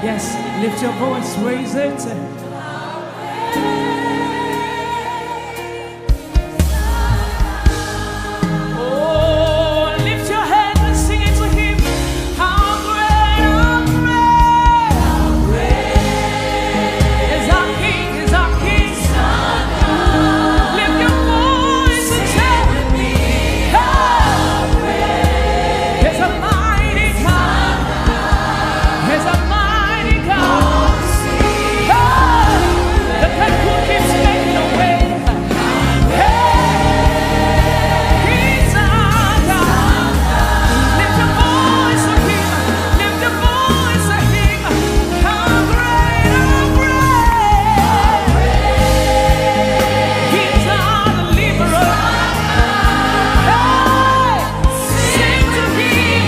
Yes, lift your voice, raise it. Oh, lift your hands and sing it to him. How great, how great, how great is our King, is our King. Lift your voice and say with me, how great is a mighty God, is a mighty God. The God who keeps making a way. He's our God. Lift your voice to him. Lift your voice to him. How great, how great. He's our deliverer. Hey, sing to him.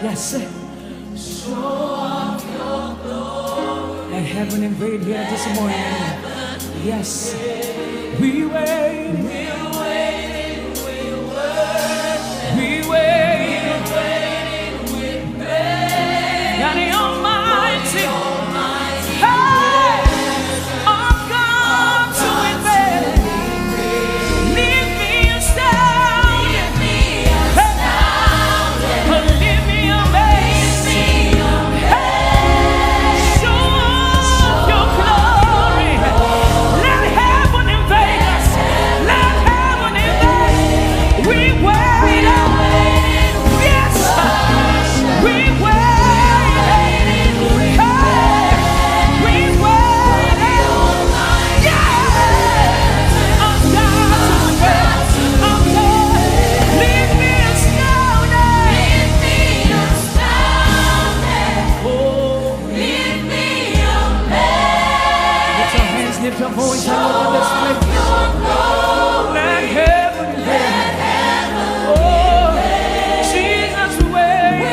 Yes, show off your glory. Let heaven invade here this morning. Yes, we wait. We wait. God the Almighty. Hey, I've come to invade. Leave me astounded. Leave me amazed. Hey, show off your glory. Let heaven invade us. Let heaven invade. We wait. Yes, we wait. Hey, we wait. Yeah, I'm God to wait. I'm God. Leave me astounded. Oh, lift your hands, lift your voice all over this place. Let heaven invade. Oh, Jesus wait.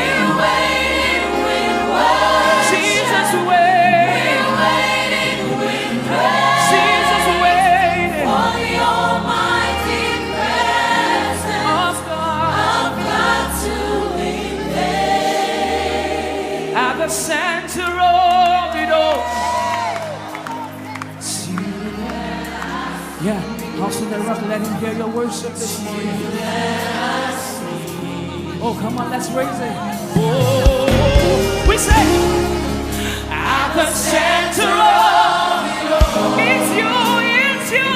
Jesus wait. Jesus wait. Of God. At the center of it all. Yeah, house in the rock, let him hear your worship this morning. Oh, come on, let's raise it. Oh, we say, at the center of it all. It's you, it's you.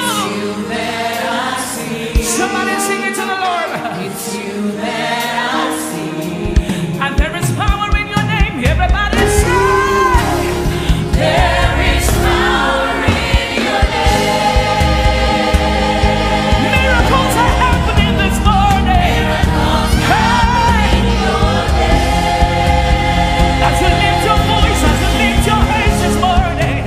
Somebody sing it to the Lord. It's you that I see. And there is power in your name. Everybody say, there is power in your name. Miracles are happening this morning. Hey, as you lift your voice, as you lift your hands this morning.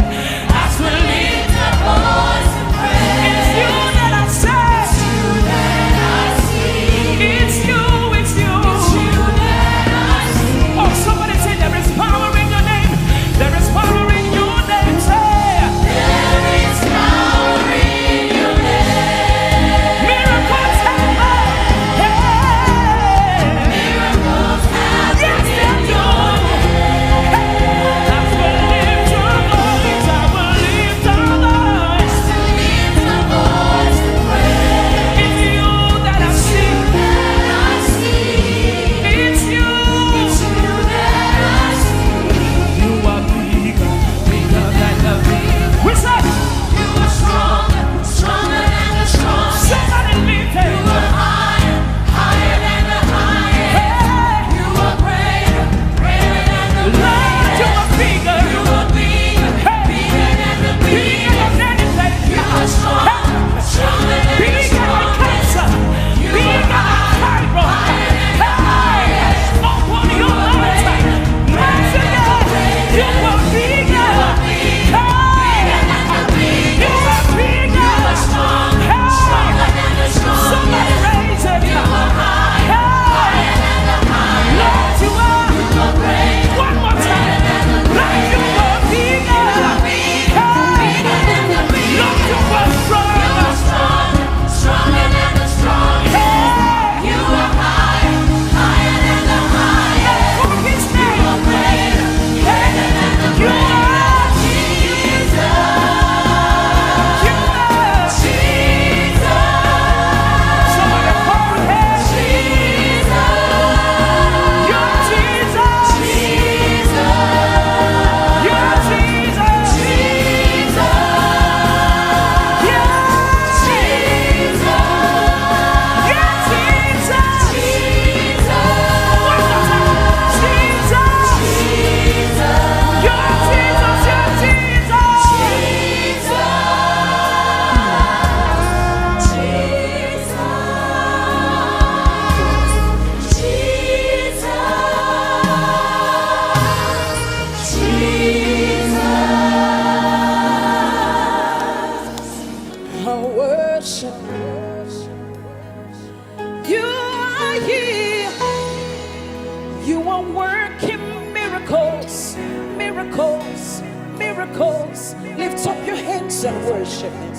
are working miracles, miracles, miracles. Lift up your hands and worship Him.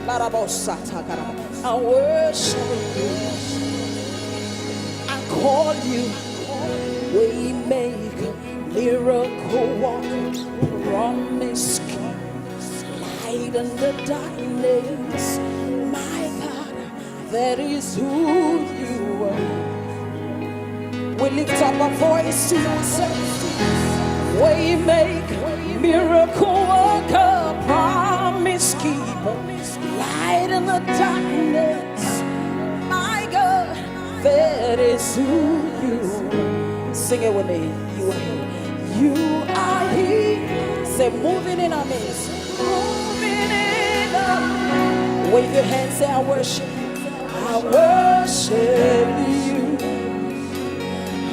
I worship You. I call You Waymaker, miracle worker, promise keeper, light in the darkness. My God, that is who You are. We lift up our voice to You and say, Waymaker, miracle worker, promise keeper, light in the darkness. My God, that is who You are. Sing it with me. You are here. You are here. Say, moving in our midst. Moving in our midst. Wave your hands, say, I worship You. I worship You.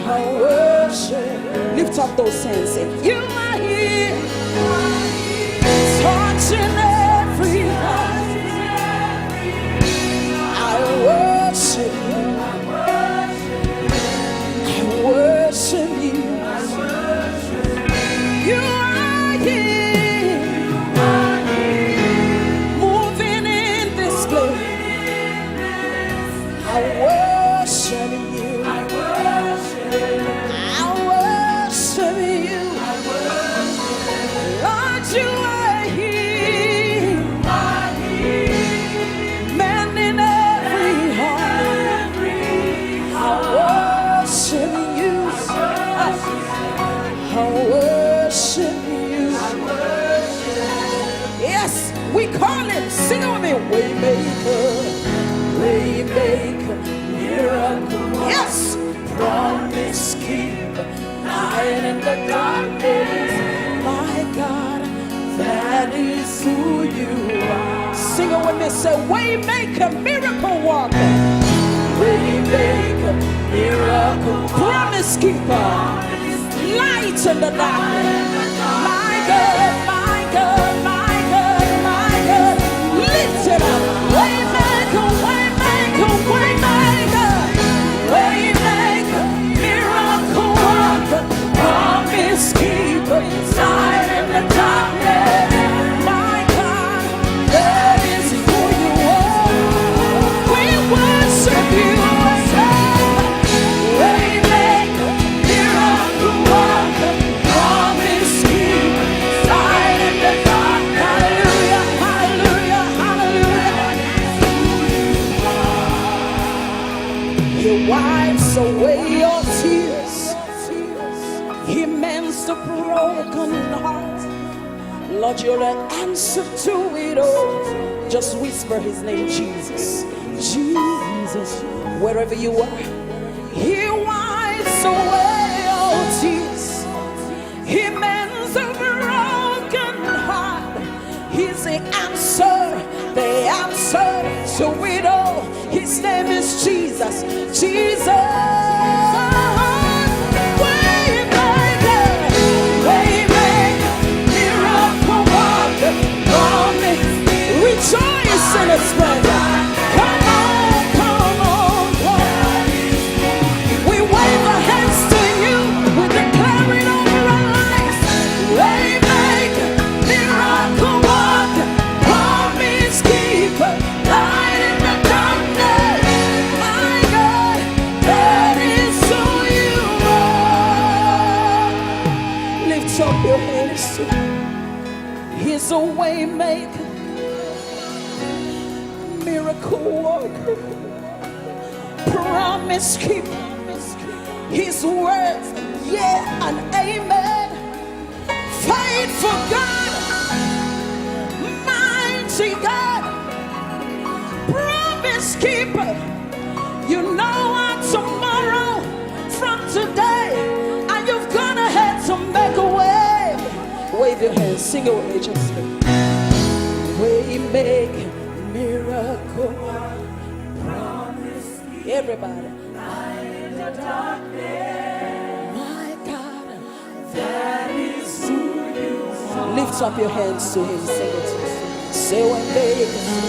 I worship. Lift up those hands, say, You are here. Touching every heart. I worship You. I worship You. You are here. Moving in this place. I worship You. I worship You. Lord, You are here. Mending every heart. I worship You. I worship You. Yes, we call Him. Sing it with me. Waymaker, waymaker, miracle. Yes, promise keeper, light in the darkness. My God, that is who You are. Sing it with me. Say, waymaker, miracle worker, waymaker, miracle, promise keeper, light in the darkness. My God, my God, my God, my God. Lift it up. Waymaker, waymaker, waymaker, waymaker, miracle worker, promise keeper, light in the darkness. My God, that is who You are. We worship You. Waymaker, miracle worker, promise keeper, light in the dark. Hallelujah, hallelujah, hallelujah. He wipes away your tears. He mends the broken heart. Lord, You're the answer to it all. Just whisper His name, Jesus. Jesus, wherever you are. He wipes away all tears. He mends a broken heart. He's the answer to it all. His name is Jesus. Jesus. Waymaker, waymaker, miracle worker, promise. Rejoice in His presence. Come on, come on, come on. We wave our hands to You. We declare it over our lives. Waymaker, miracle worker, promise keeper, light in the darkness. My God, that is who You are. Lift up your hands to Him. He's a waymaker, miracle worker, promise keeper. His words, yeah and amen. Faithful God, mighty God, promise keeper. You know our tomorrow from today, and You've gone ahead to make a way. Wave your hands, sing it with me, just waymaker, miracle, promise. Everybody. Light in the darkness. My God, that is who You are. Lift up your hands to Him, sing it. Say waymaker,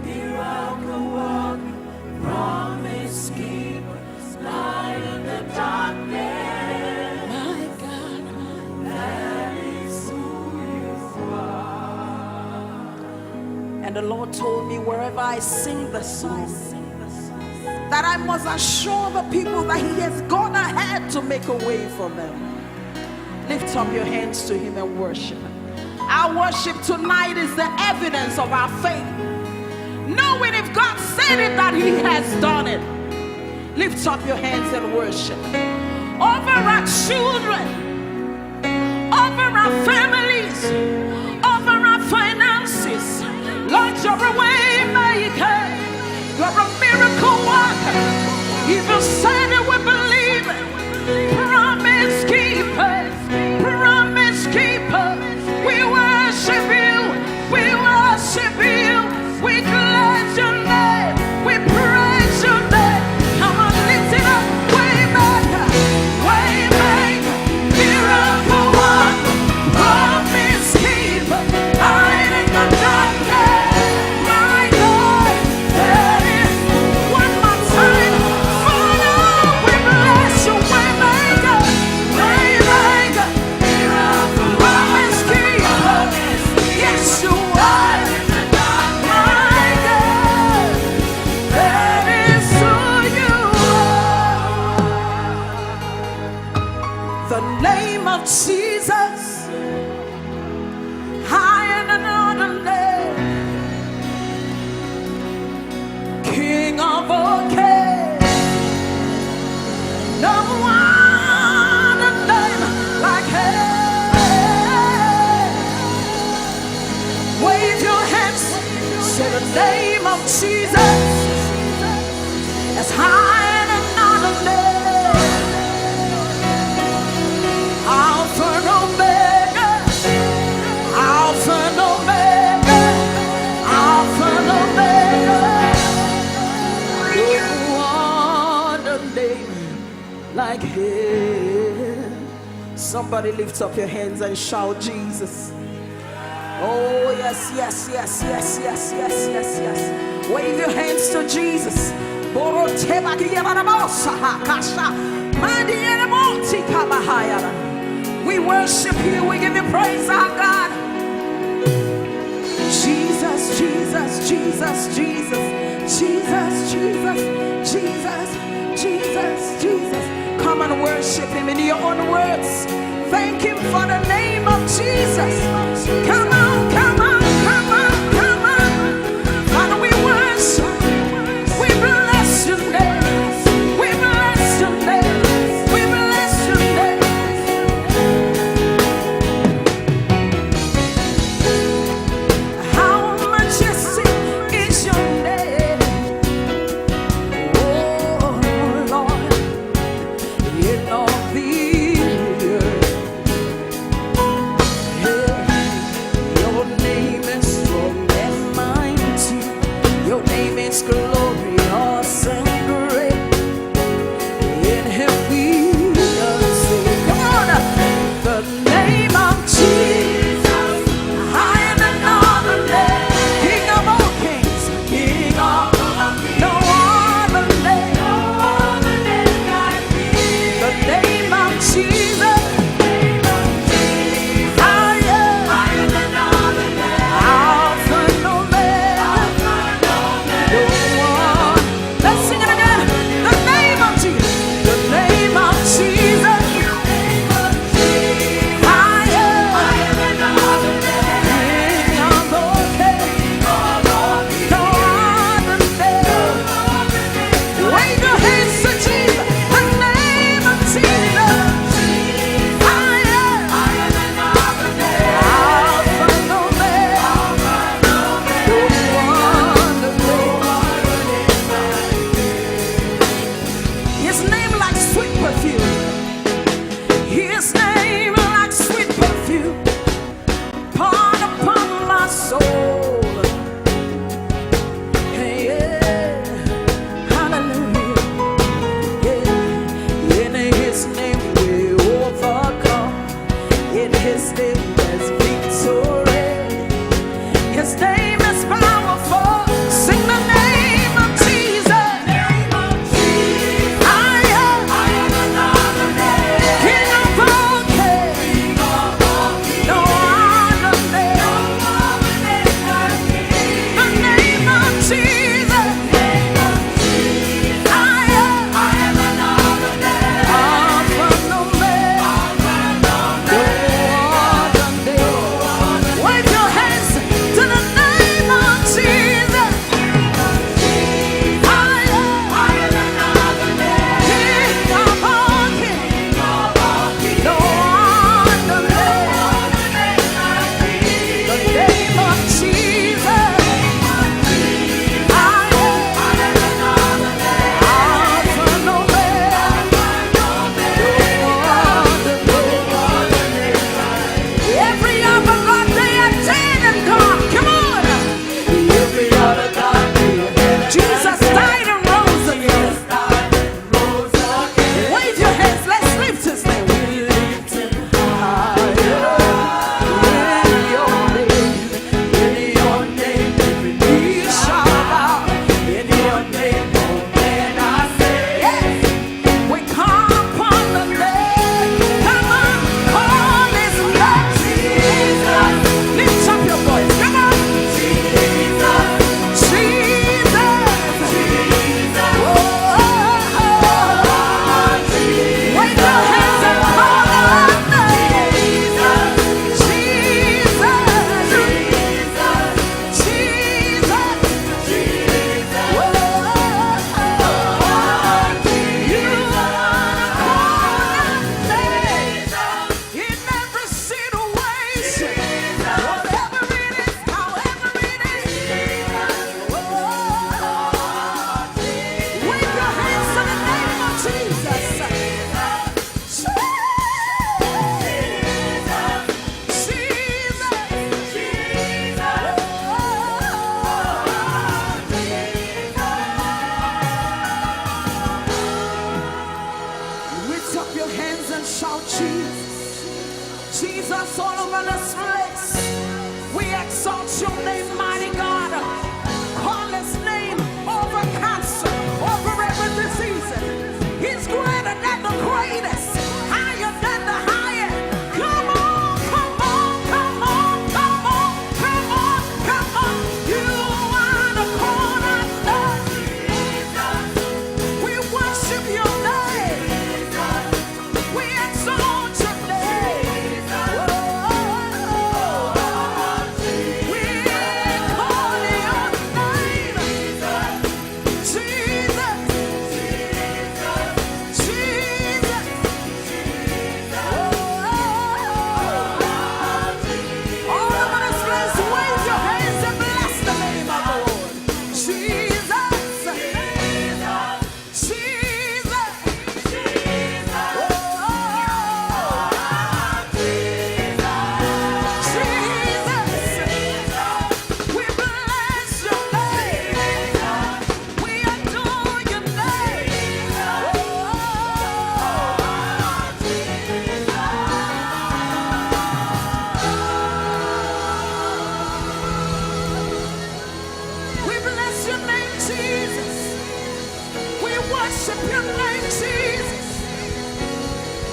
miracle worker, promise keeper, light And the Lord told me wherever I sing the song, that I must assure the people that He has gone ahead to make a way for them. Lift up your hands to Him and worship. Our worship tonight is the evidence of our faith. Knowing if God said it, that He has done it. Lift up your hands and worship. Over our children, over our families, over our finances. Lord, you're a way maker. You're a miracle worker. Even said it, we believe it. Promise keeper, promise keeper. We worship you, we worship you. We bless your name, we praise your name. Come on, lift it up. Way maker, miracle worker, promise keeper. Light in the darkness. My God, that is one more time. Father, we bless you. Way maker, miracle promise keeper. Yes, you are. Jesus, higher than other name, King of all kings, no one a name like Him. Wave your hands, say the name of Jesus is higher than other name. Alpha and Omega, Alpha and Omega, Alpha and Omega. No other name like Him. Somebody lift up your hands and shout Jesus. Oh yes, yes, yes, yes, yes, yes, yes, yes. Wave your hands to Jesus. We worship you, we give you praise, our God. Jesus, Jesus, Jesus, Jesus, Jesus, Jesus, Jesus, Jesus, Jesus. Come and worship Him in your own words. Thank Him for the name of Jesus. Come on, come on, come on, come on. Father, we worship, we bless your name, we bless your name, we bless your name. and shout Jesus. Jesus all over this place. We exalt your name, mighty God. Call his name over cancer, over every disease. He's greater than the greatest, higher than the highest. Come on, come on, come on, come on, come on, come on. You are the cornerstone. We worship your name. We exalt your name. We call your name. Jesus. Jesus. All over this place, wave your hands and bless the name of the Lord. Jesus. Jesus. Jesus. We bless your name. We adore your name. We bless your name, Jesus. We worship your name, Jesus.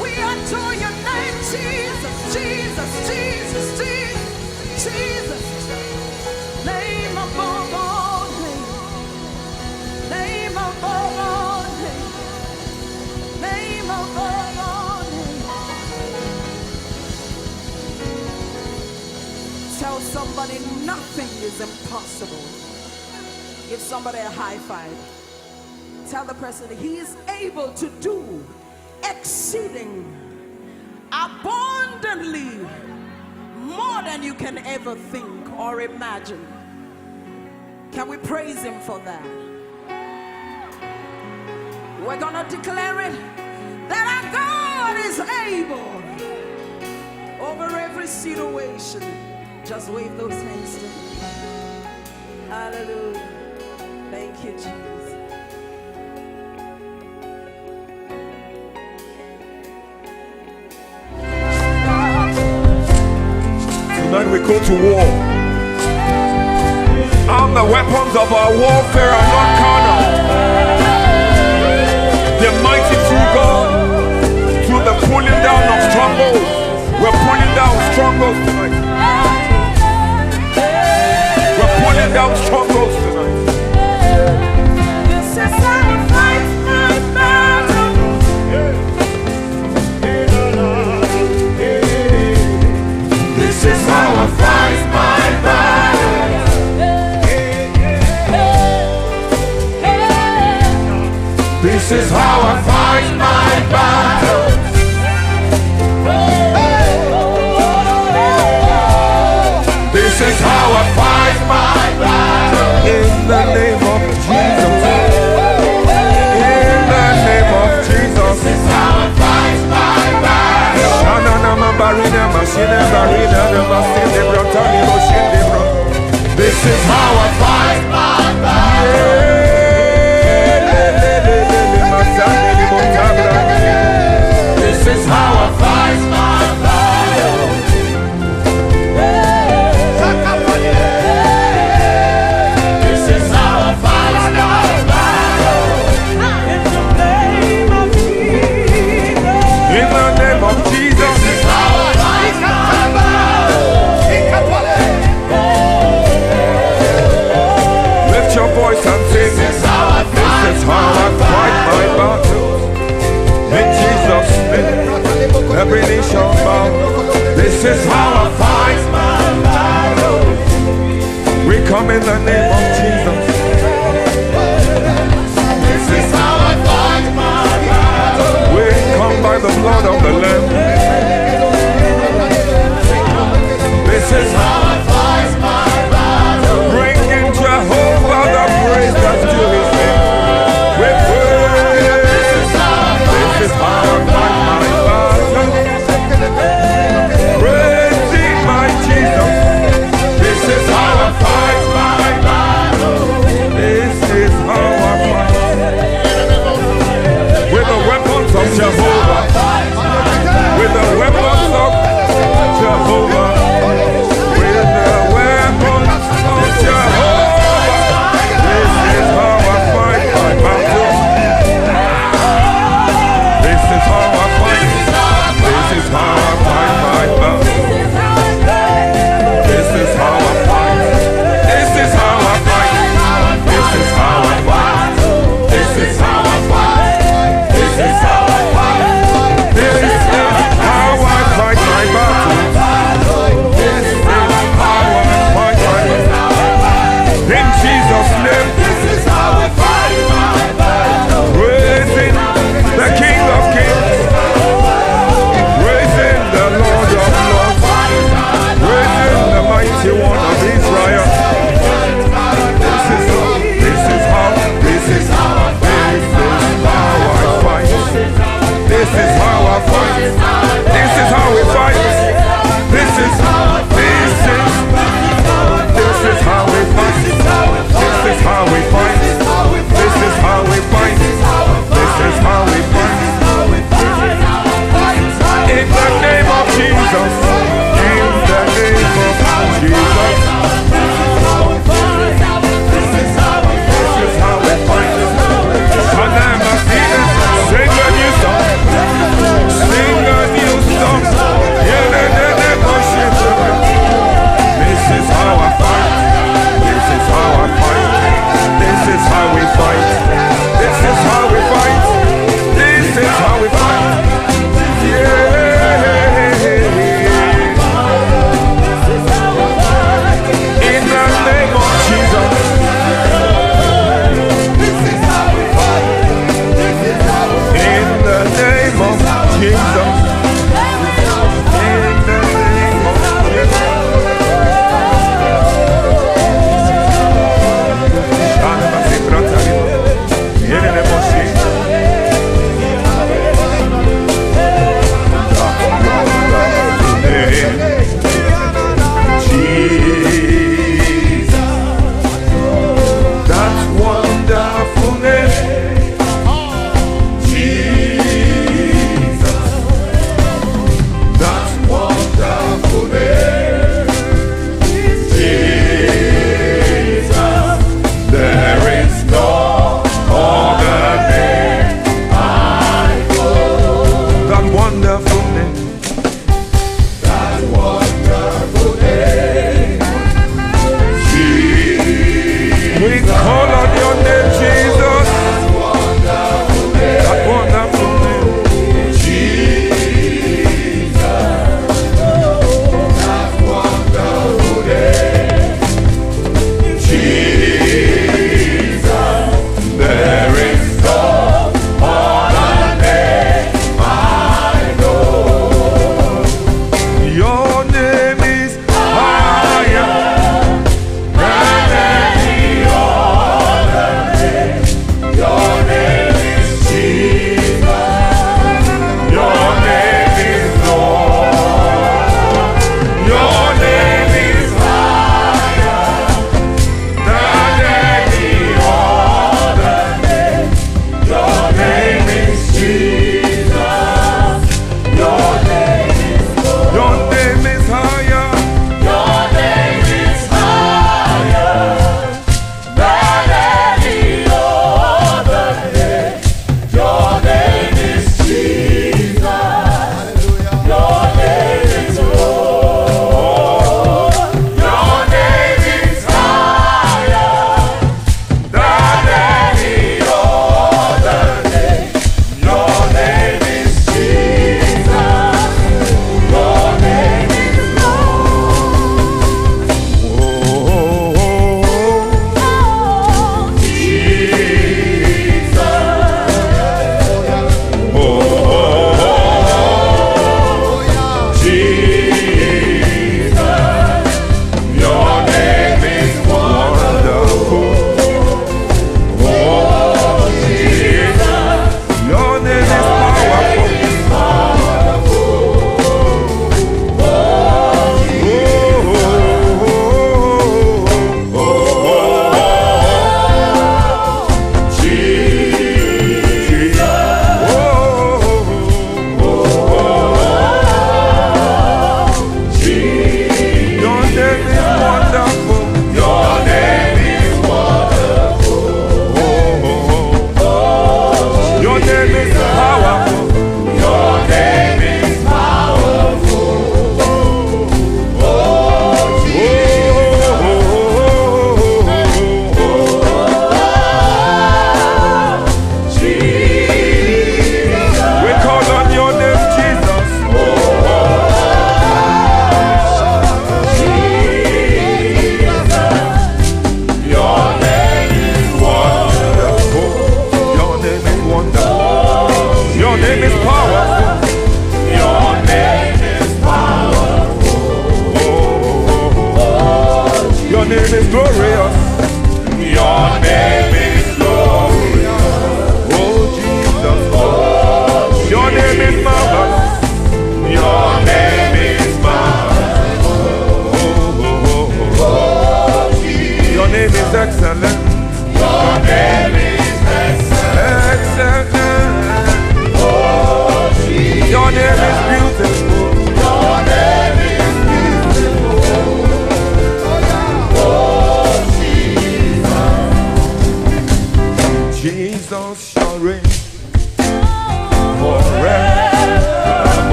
We adore your name, Jesus. Jesus, Jesus, Jesus, Jesus. Name above all names. Name above all names. Name above all names. Tell somebody nothing is impossible. Give somebody a high five. Tell the person that he is able to do exceeding abundantly more than you can ever think or imagine. Can we praise him for that? We're gonna declare it that our God is able over every situation. Just wave those hands to me. Hallelujah. Thank you, Jesus. Tonight we go to war. And the weapons of our warfare are not carnal. They're mighty through God, through the pulling down of strongholds. We're pulling down strongholds tonight. We're pulling down strongholds tonight. This is how I fight my battle. This is how I fight my battle. This is how I fight my battle. This is how I fight my battle. In the name of Jesus. In the name of Jesus. This is how I fight my battle. This is how I fight my battle. This is how I fight my battle. This is how I fight my battle. In the name of Jesus. In the name of Jesus. This is how I fight my battle. Lift your voice and sing. This is how I fight my battle. In Jesus' name, every knee shall bow. This is how I fight my battle. We come in the name of Jesus. This is how I fight my battle. We come by the blood of the Lamb. This is how I fight my battle. bring in Jehovah the praise that's due his name. We praise. This is how I fight my battle. Praising my Jesus. This is how I fight my battle.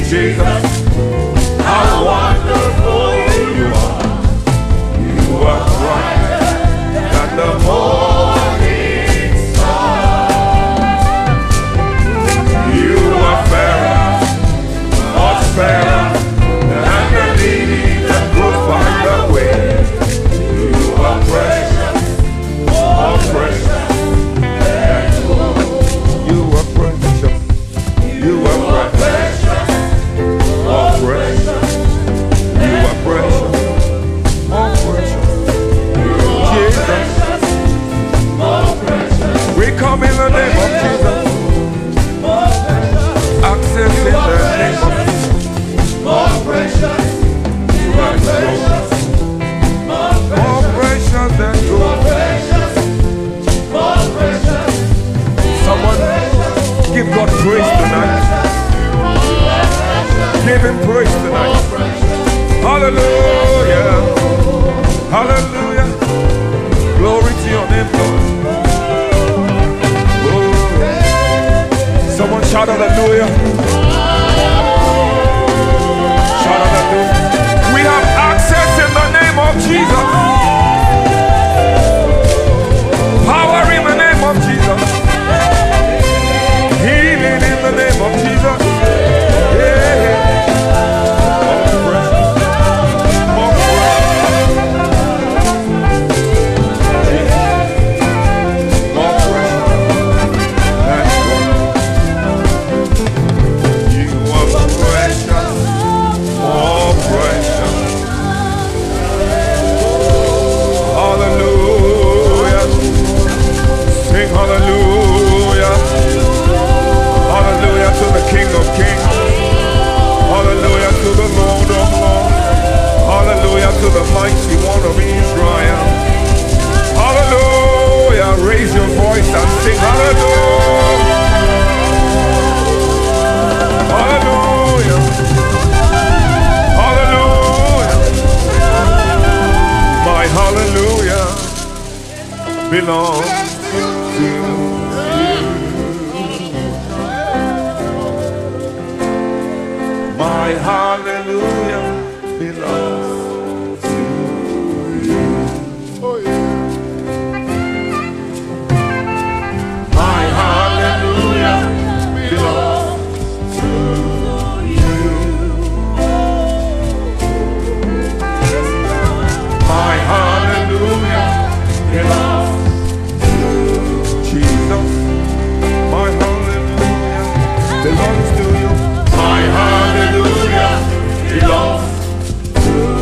Jesus. How wonderful you are. You are brighter than the morning star. You are fairer, much fairer than the lily that grows by the way. You are precious, more precious than gold. You are precious, you are precious, more precious. You are precious, more precious. Jesus, we come in the name of Jesus. Access in the name of Jesus. More precious, More precious, more precious than gold. more precious. Someone give God praise tonight. Give him praise tonight. Hallelujah. Hallelujah. Glory to your name, Lord. Oh. Someone shout hallelujah. Shout hallelujah. We have access in the name of Jesus. Power in the name of Jesus. Healing in the name of Jesus. Yeah. More precious. More precious. That's good. You are precious. More precious. Hallelujah. Sing hallelujah. Hallelujah to the King of Kings. Hallelujah to the Lord of Lords. Hallelujah to the mighty one of Israel. Hallelujah. Raise your voice and sing hallelujah. Hallelujah. Hallelujah. My hallelujah belongs to you. My hallelujah belongs to you. Oh yeah. My hallelujah belongs to you. My hallelujah belongs to Jesus. My hallelujah belongs to you. My hallelujah belongs to you.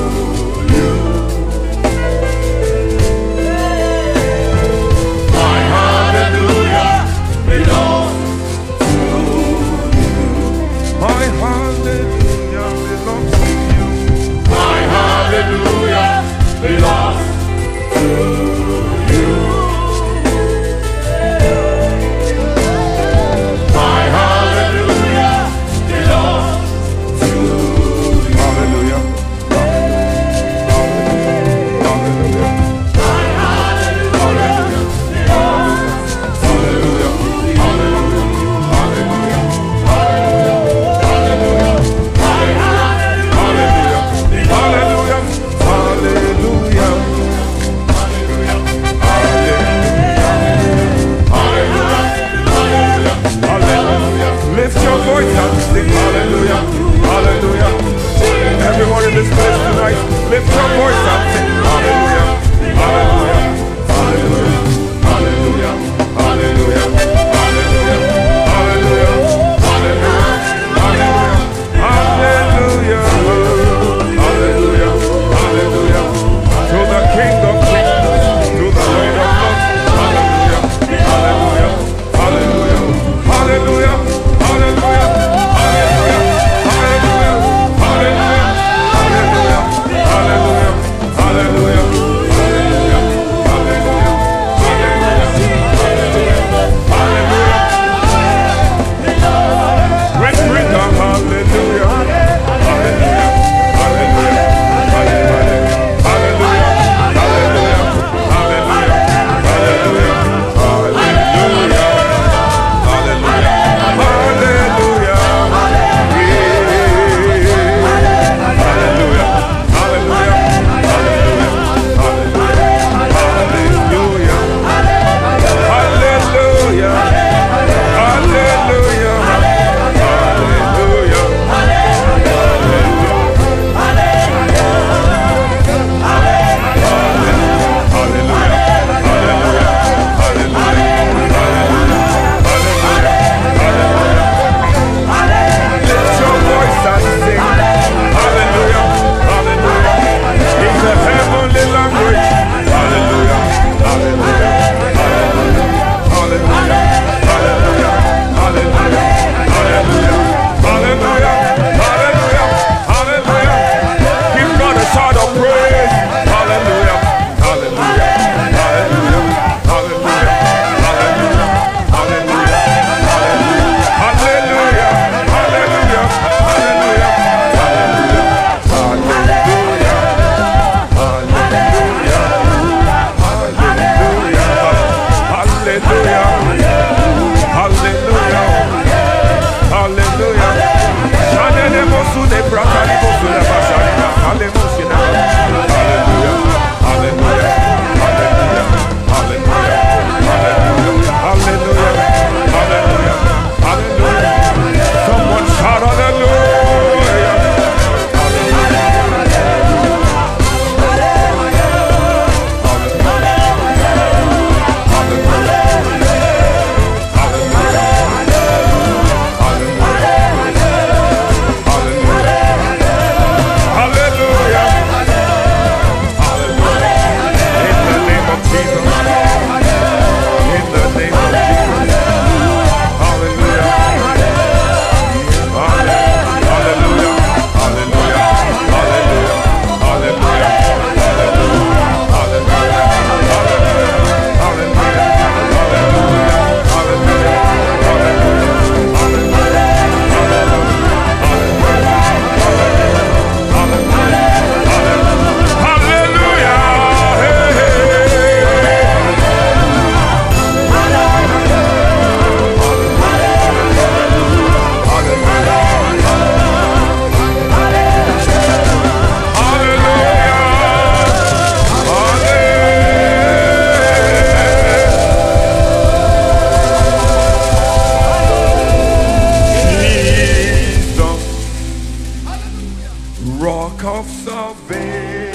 Rock of salvation,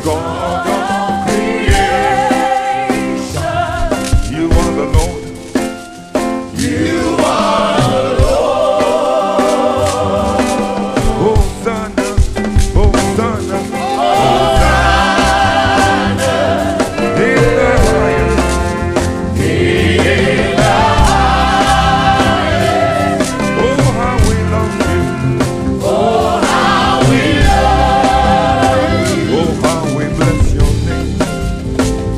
God of creation, you are the Lord. You are the Lord. Hosanna, Hosanna, Hosanna, in the highest, in the highest. Oh, how we love you. Oh, how we love you. Oh, how we bless your name.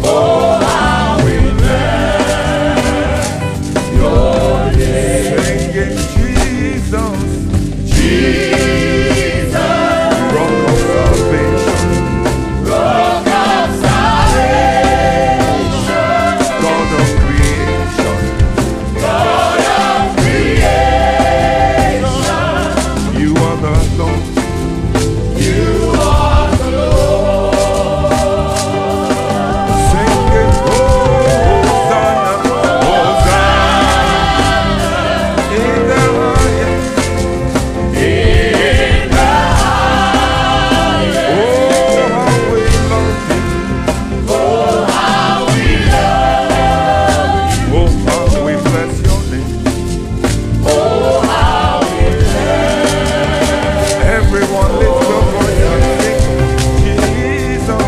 Oh, how we bless your name. Singing Jesus, Jesus, rock of salvation, rock of salvation, God of creation, God of creation, you are the Lord, you are the Lord. Singing Hosanna, Hosanna, in the highest, in the highest. Oh, how we love you. Oh, how we love you. Oh, how we bless your name. Oh, how we bless. Everyone lift your voice and sing Jesus,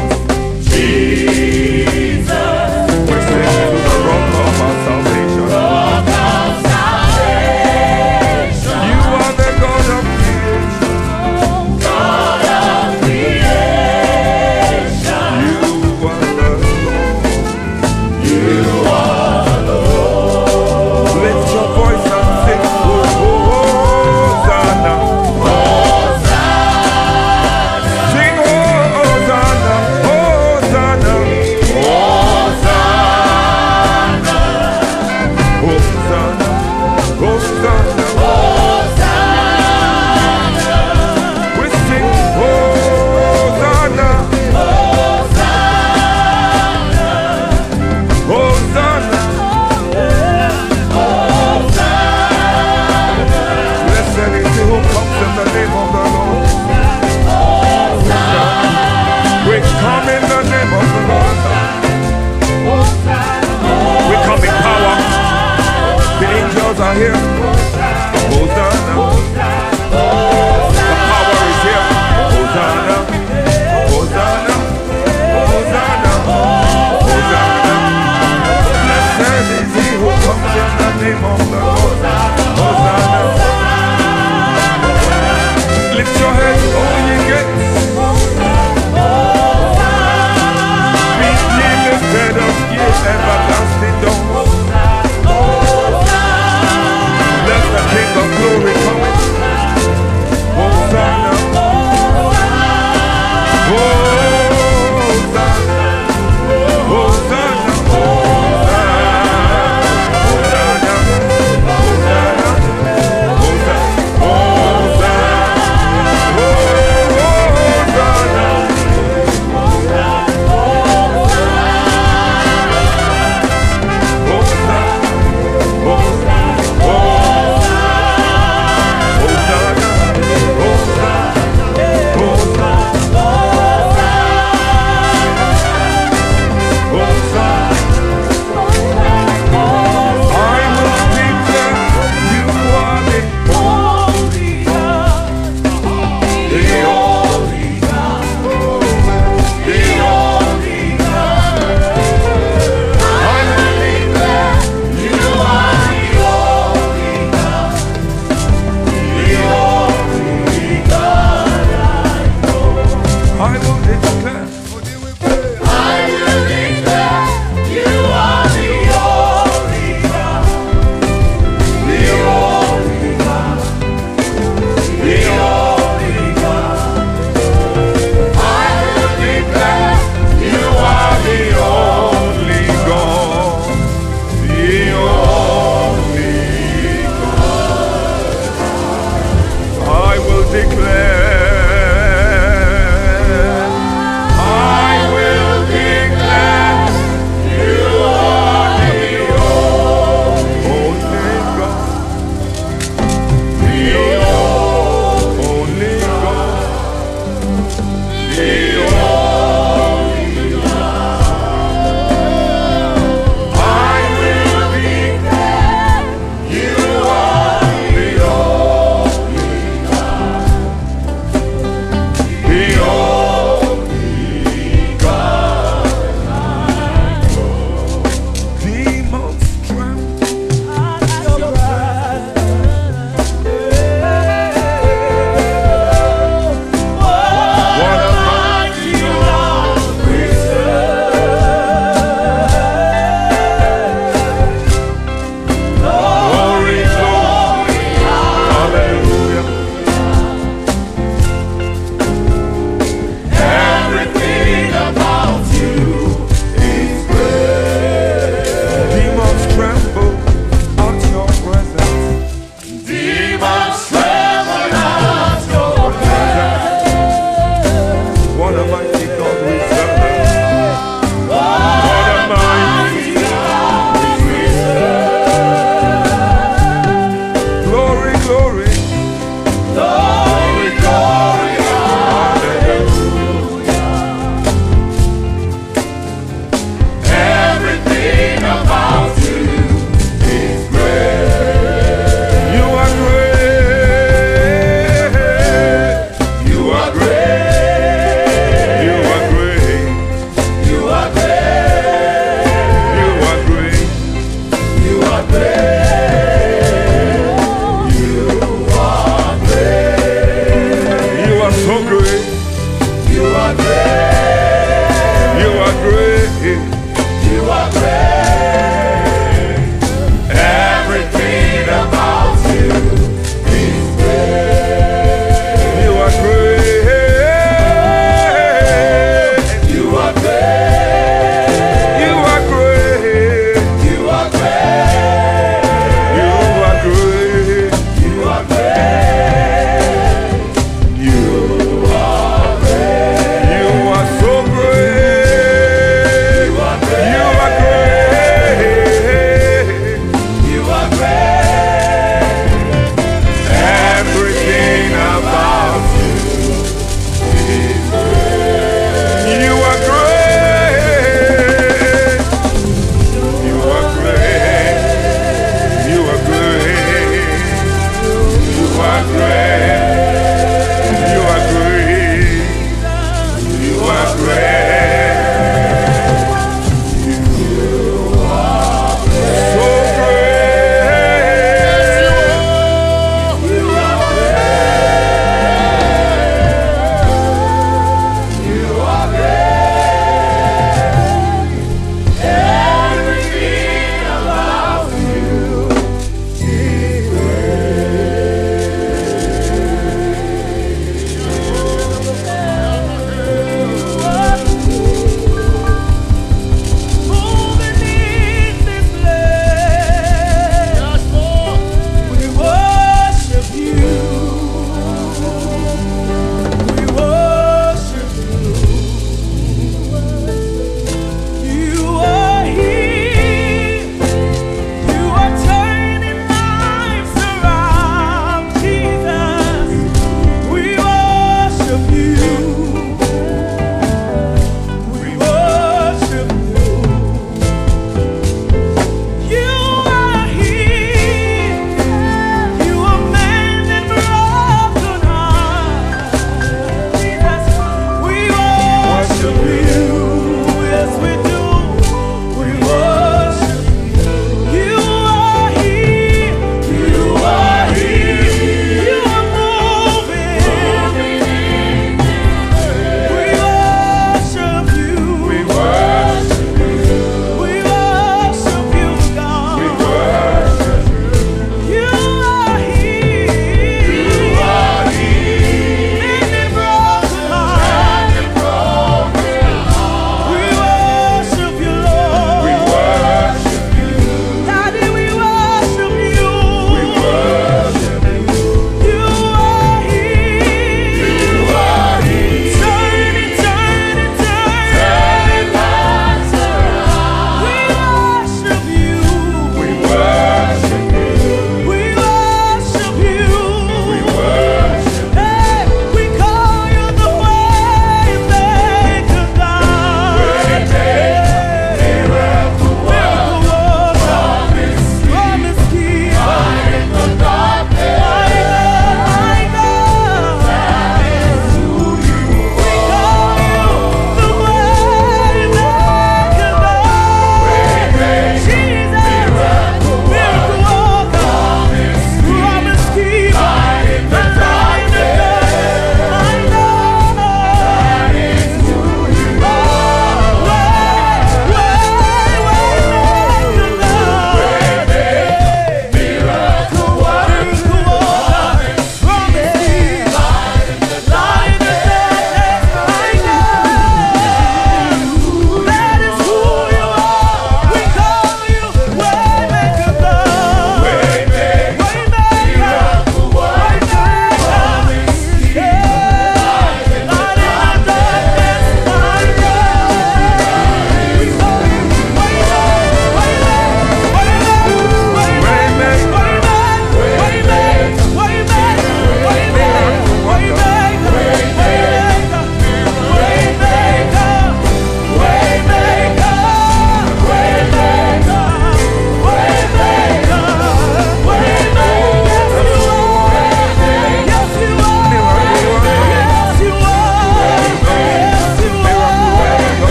Jesus. We sing to the rock of our salvation. Rock of salvation. You are the God of creation. God of creation. You are the Lord. You are the Lord. Lift your voice and sing Hosanna. Hosanna. Sing Hosanna. Hosanna. Hosanna. Hosanna. Hosanna. We sing Hosanna. Hosanna. Blessed is he who comes in the name of the Lord. We come in the name of the Lord. We come in power. The angels are here.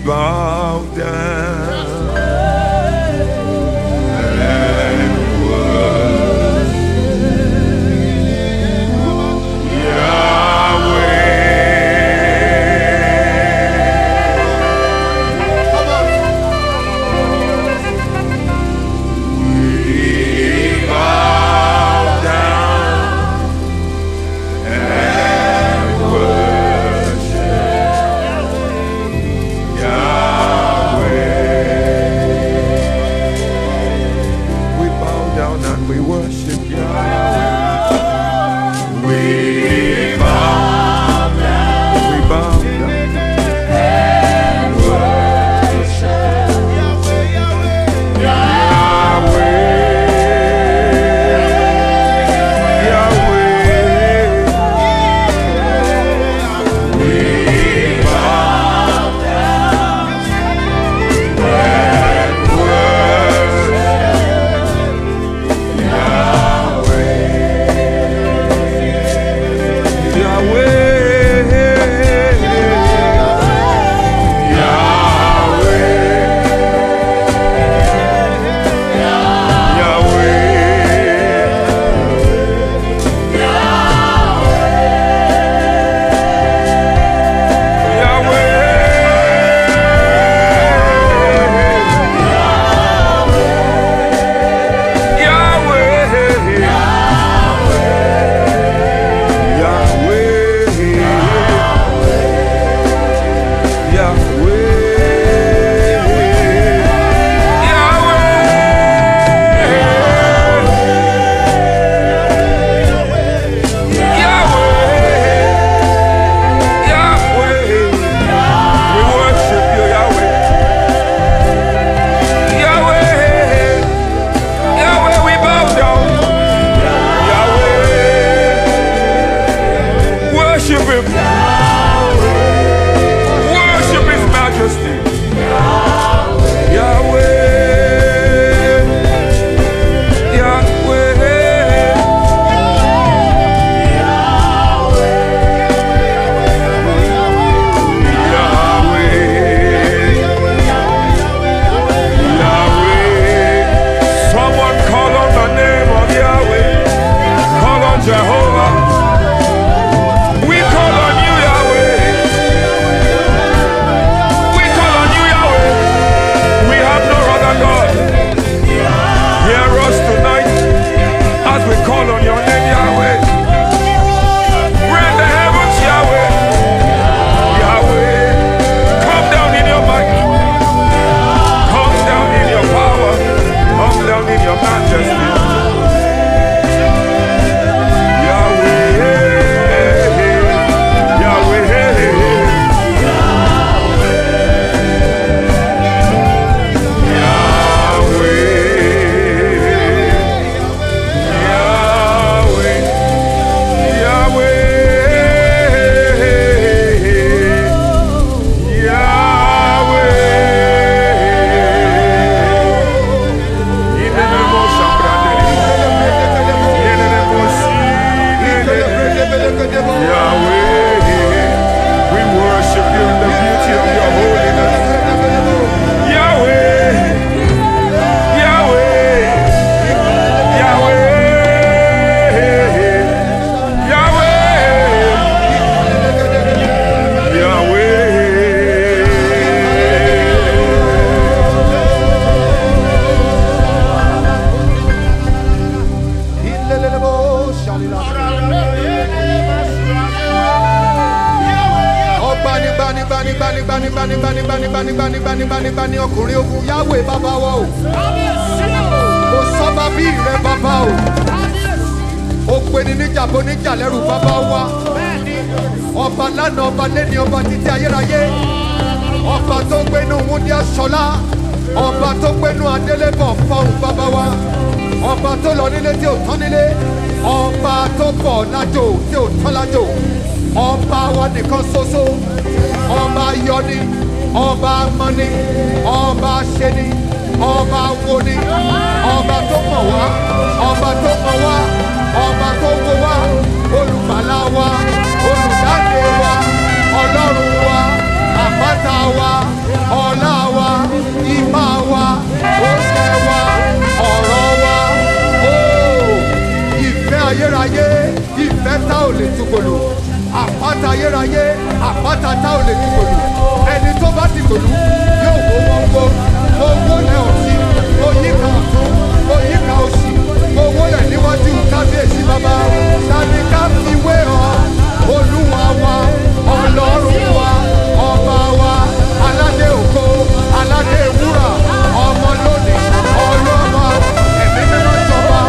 bow down and worship Yahweh. Jehovah, we call on you, Yahweh. We call on you, Yahweh. We have no other God. Hear us tonight as we call on your name, Yahweh. Rend the heavens, Yahweh. Yahweh, come down in your might. Come down in your power. Come down in your majesty. Bani ọkùnrin ogun Yahweh bàbá wa o. Mo sọ́ba bí rẹ bàbá o. Ó pe ni níjà bó níjà lẹ́rù bàbá wa. Ọba lánàá ọba lẹ́ni ọba títí ayérayé. Ọba tó gbénu Wúndí Aṣọlá. Ọba tó gbénu Adélébọ̀ fọ́hùn bàbá wa. Ọba tó lọ nílé tí ò tán nílé. Ọba tó bọ̀ lájò tí ò tán lájò. Ọba wa nìkan ṣoṣo. Ọba yọni. Ọba mọ́ni, ọba ṣeni, ọba woni, ọba tó mọ̀ wá, ọba tó mọ̀ wá, ọba tó wo wá, olùgbàlà wa, olùdáǹdè wa, ọlọ́run wa, àpáta wa, tata ò lè dìgbòlù ẹni tó bá dìgbòlù yóò wó wọn wó mo wó lẹ ọtí mo yíká ọ̀tún mo yíká òsì mo wó lẹ níwájú kábíyèsí bàbá tani ká fi wé ọ olúwa wa ọlọ́run wa ọba wa aládé ògo aládé wúrà ọmọ lónìí ọlọ́mọ ẹ̀mí mímọ́ jọba.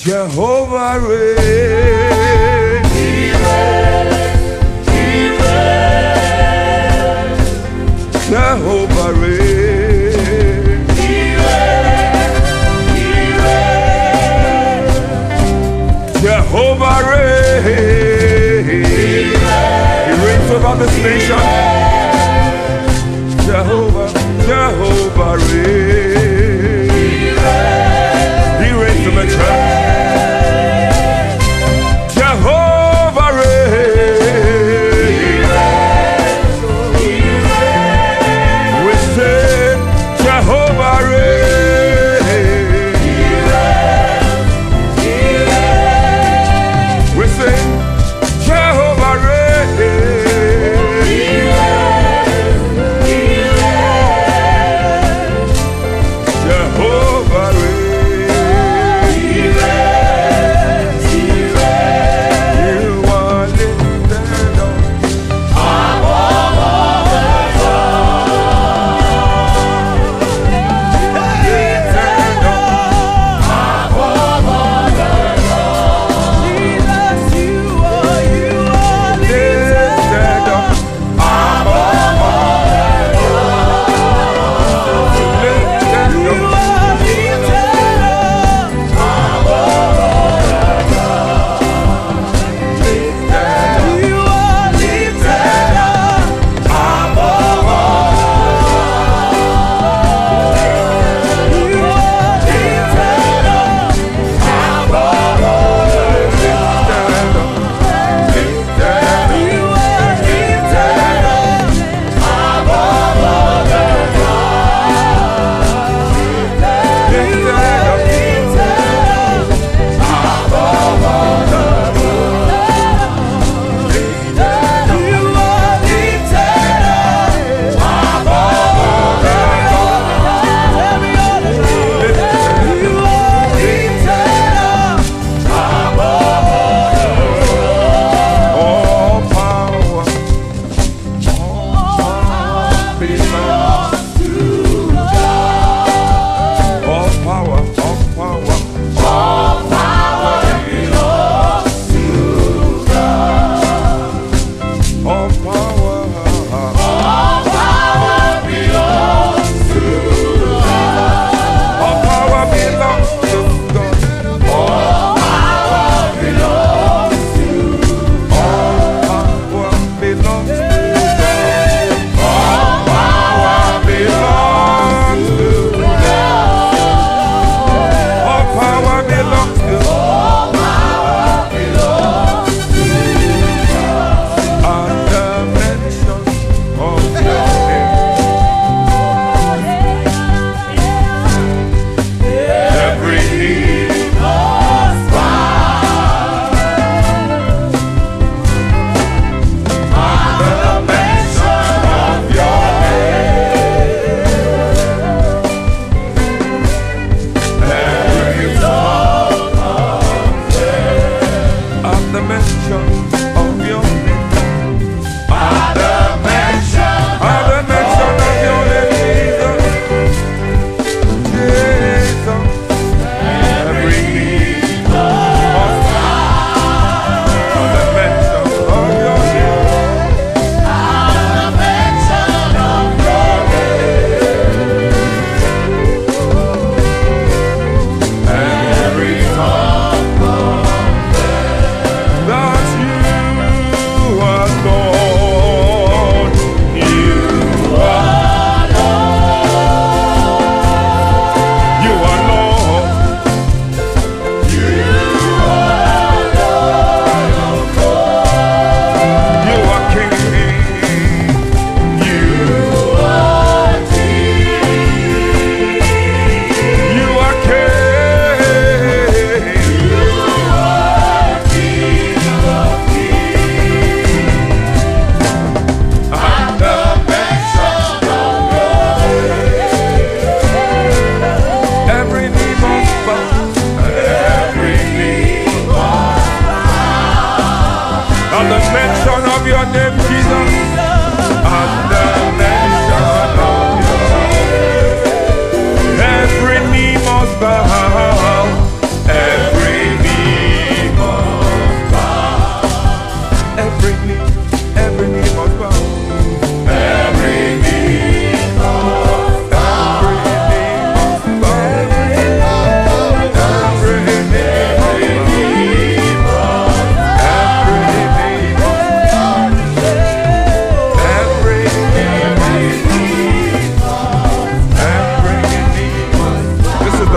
Jehovah reigns. He reigns. He reigns. Jehovah reigns. He reigns. He reigns. Jehovah reigns. He reigns over this nation. Jehovah, Jehovah reigns. He reigns in the church. Jehovah reigns. We say Jehovah reigns. We say Jehovah reigns.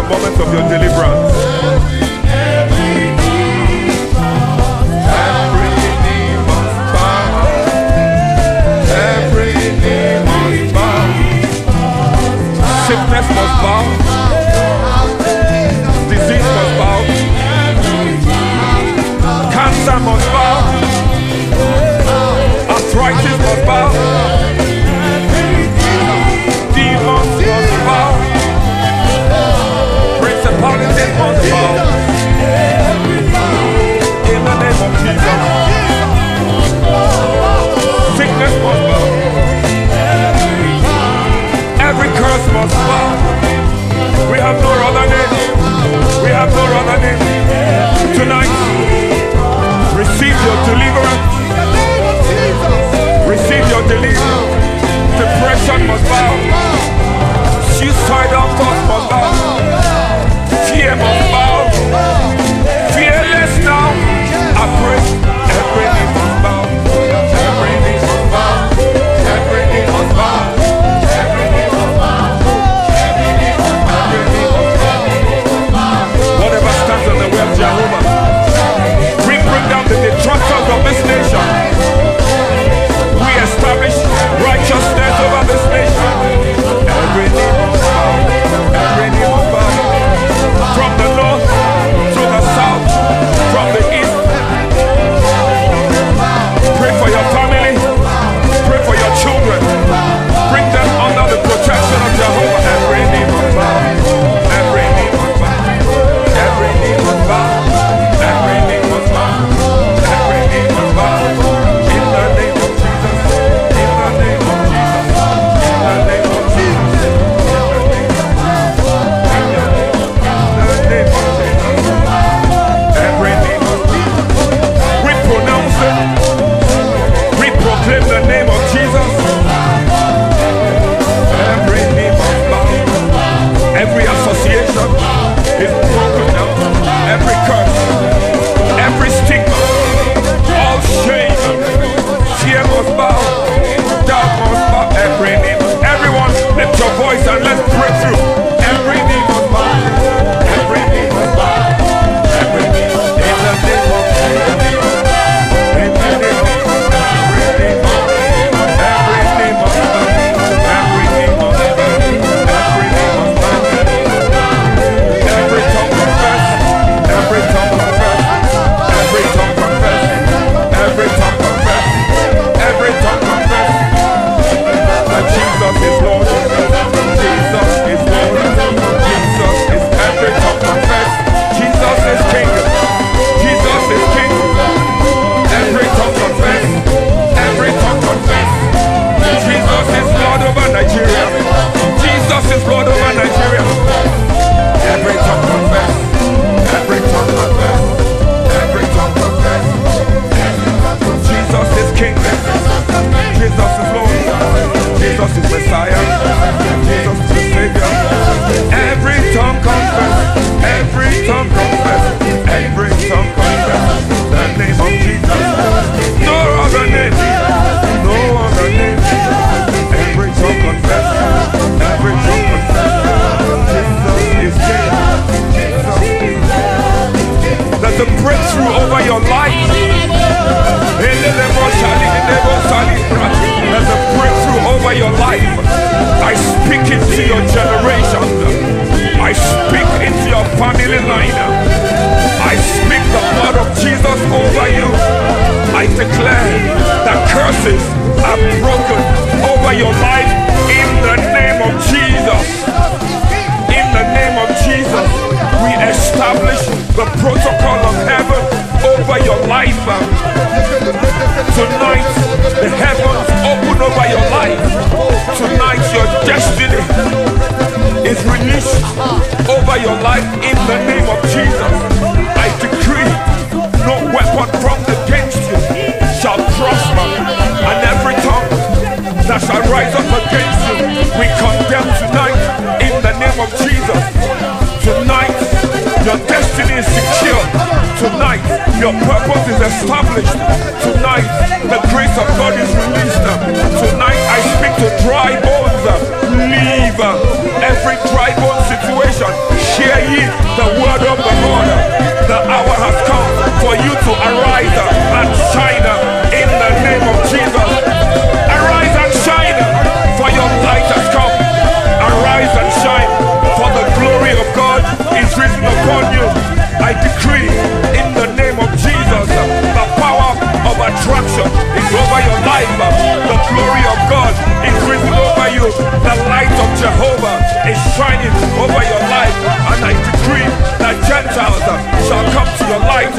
moment of your deliverance. Every knee must bow. Every knee must bow. Sickness must bow. Disease must bow. Cancer must bow. Arthritis must bow. Demons must bow. Principalities must bow. In the name of Jesus. Sickness must bow. Every curse must bow. We have no other name. We have no other name. Tonight, receive your deliverance. Receive your deliverance. Depression must bow. Suicidal thoughts must bow. Fear must bow. Fearless now. I pray. Every knee must bow. Every knee must bow. Every knee must bow. Every knee must bow. Every knee must bow. Whatever stands in the way of Jehovah, we bring down the detractors of this nation. We establish righteousness over this nation. Every knee must bow. Every knee must bow. From the north to the south, from the east. Pray for your family. Pray for your children. Bring them under the protection of Jehovah. Every knee must bow. Every knee must bow. Every knee must bow. Every knee must bow. Every knee must bow. In the name of Jesus. In the name of Jesus. In the name of Jesus. In the name of Jesus. Every knee must bow. We pronounce it. We proclaim the name of Jesus. Every knee must bow. Every association is broken down. Every curse, every stigma, all shame, fear must bow, doubt must bow. Every knee, everyone, lift your voice and let's break through. Every knee must bow. Every knee must bow. Every knee, in the name of Jesus. In the name of every knee must bow. Every knee must bow. Every knee must bow. Every knee must bow. Every tongue confess. Every tongue confess. Every tongue confess. Every tongue confess. Every tongue confess that Jesus is Lord. Jesus is Lord. Jesus is every tongue confess. Jesus is King. Jesus is King. Every tongue confess. Every tongue confess. Jesus is Lord over Nigeria. Jesus is Lord over Nigeria. Every tongue confess. Every tongue confess. Every tongue confess. Jesus is King. Jesus is Lord. Jesus is Messiah. Jesus is the Savior. Every tongue confess. Every tongue confess. Every tongue confess. The name of Jesus. No other name. No other name. Every tongue confess. Every tongue confess. Jesus is King. Jesus is King. There's a breakthrough over your life. There's a breakthrough over your life. I speak into your generation. I speak into your family line. I speak the blood of Jesus over you. I declare that curses are broken over your life in the name of Jesus. In the name of Jesus, we establish the protocol of heaven over your life. Tonight, the heavens open over your life. Tonight, your destiny is released over your life in the name of Jesus. I decree no weapon formed against you shall prosper, and every tongue that shall rise up against you, we condemn tonight in the name of Jesus. Tonight, your destiny is secure. Tonight, your purpose is established. Tonight, the grace of God is released. Tonight, I speak to dry bones. Leave every dry bone situation. Hear ye the word of the Lord. The hour has come for you to arise and shine in the name of Jesus. Arise and shine, for your light has come. Arise and shine, for the glory of God is risen upon you. I decree in the name of Jesus, the power of attraction is over your life. The glory of God is risen over you. The light of Jehovah is shining over your life. And I decree that Gentiles shall come to your light.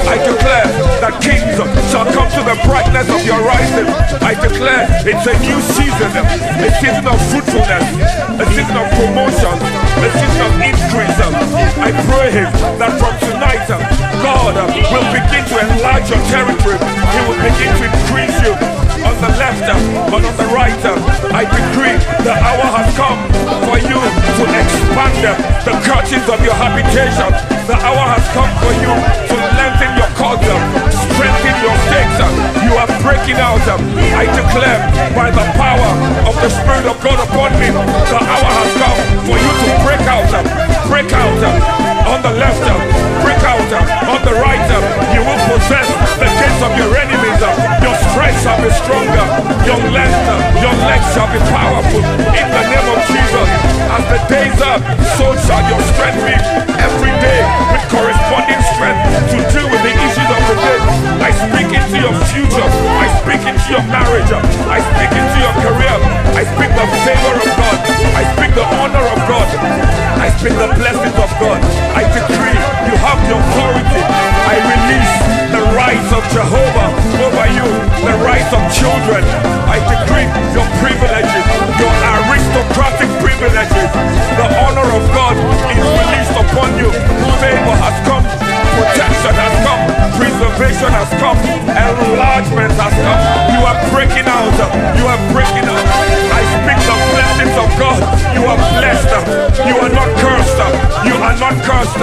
I declare that kings shall come to the brightness of your rising. I declare it's a new season, a season of fruitfulness, a season of promotion, a season of increase. I pray that from tonight, God will begin to enlarge your territory. He will begin to increase you on the left and on the right. I decree the hour has come for you to expand the curtains of your habitation. The hour has come for you to lengthen your cords, strengthen your stakes. You are breaking out. I declare by the power of the Spirit of God upon me, the hour has come for you to break out on the left, break out on the right. You will possess the gates of your enemies. Your strength shall be stronger. Your legs shall be powerful in the name of Jesus. As the days are, so shall your strength be every day with corresponding strength to deal with the issues of the day. I speak into your future. I speak into your marriage. I speak into your career. I speak the favor of God. I speak the honor of God. I speak the blessings of God. I decree you have the authority. I release the rights of Jehovah over you, the rights of children. I decree your privileges, your aristocratic privileges. The honor of God is released upon you. Favor has come, protection has come, preservation has come, enlargement has come. You are breaking out. You are breaking out. I speak the blessings of God. You are blessed. You are not cursed. You are not cursed.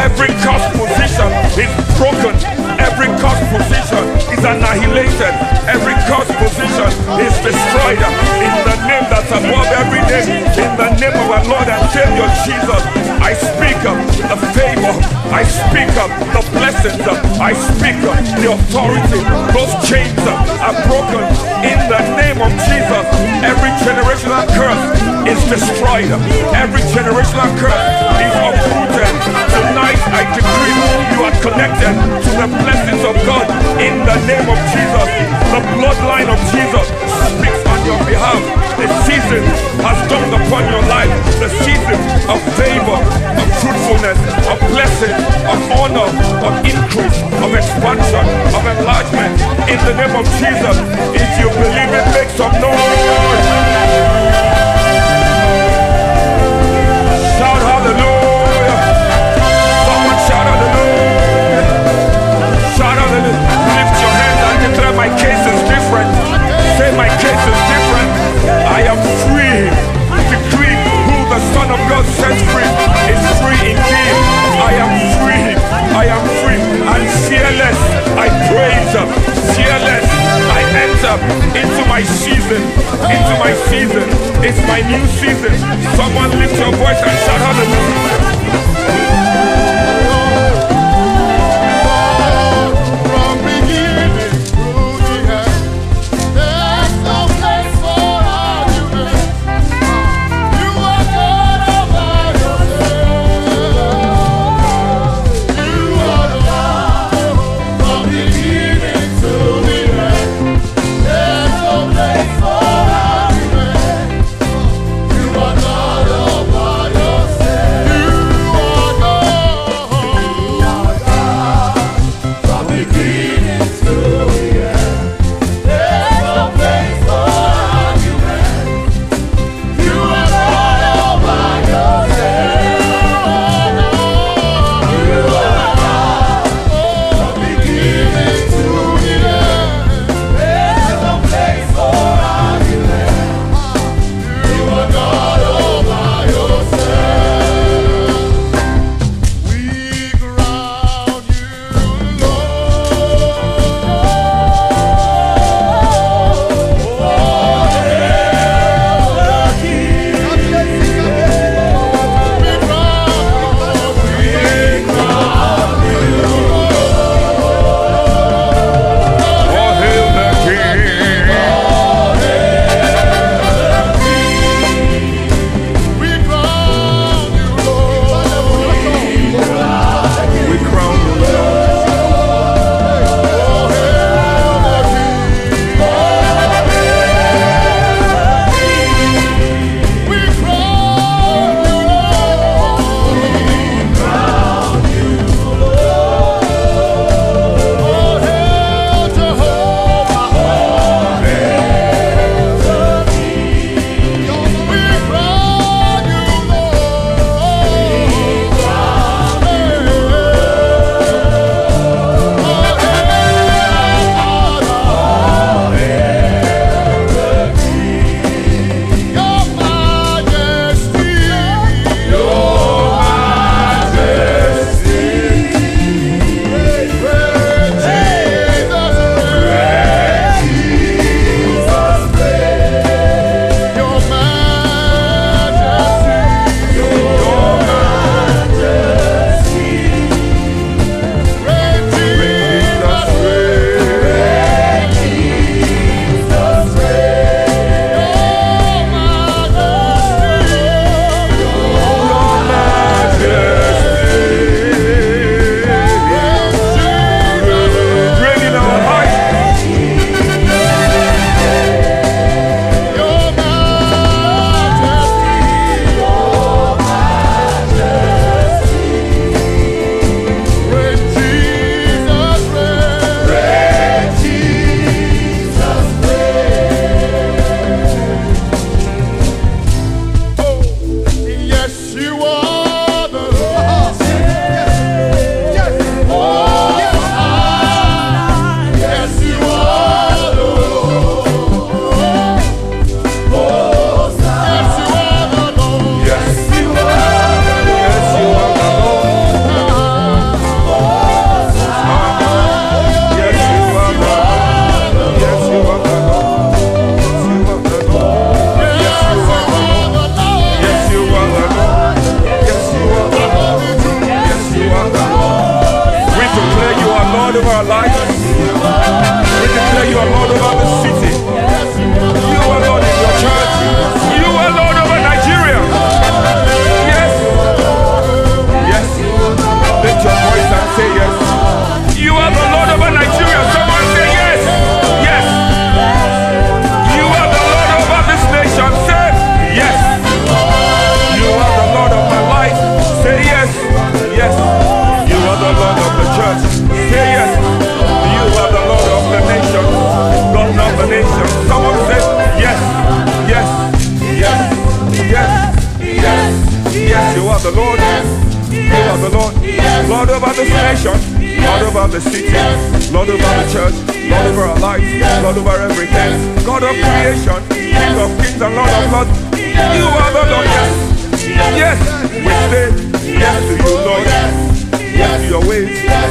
Every cursed position is broken. Every cursed position is annihilated. Every cursed position is destroyed. In the name that's above every name, in the name of our Lord and Savior Jesus, I speak the favor. I speak the blessings. I speak the authority. Those chains are broken in the name of Jesus. Every generational curse is destroyed. Every generational curse is uprooted. Tonight I decree you are connected to the blessings of God in the name of Jesus. The bloodline of Jesus speaks on your behalf. The season has dawned upon your life. The season of favor, of fruitfulness, of blessing, of honor, of increase, of expansion, of enlargement. In the name of Jesus, if you believe it, make some noise. Shout hallelujah. Someone shout hallelujah. Shout hallelujah. Lift your hands and declare my case is different. Say my case is different. I am free. Decree who the Son of God sets free is free indeed. I am free. I am free and fearless. I praise. Fearless. I enter into my season, into my Lord. You are the Lord. Lord over this nation. Lord over the city. Lord over the church. Lord over our lives. Lord over everything. God of creation. King of kings and Lord of lords. You are the Lord. Yes. Yes. We say yes to you, Lord. Yes to your ways.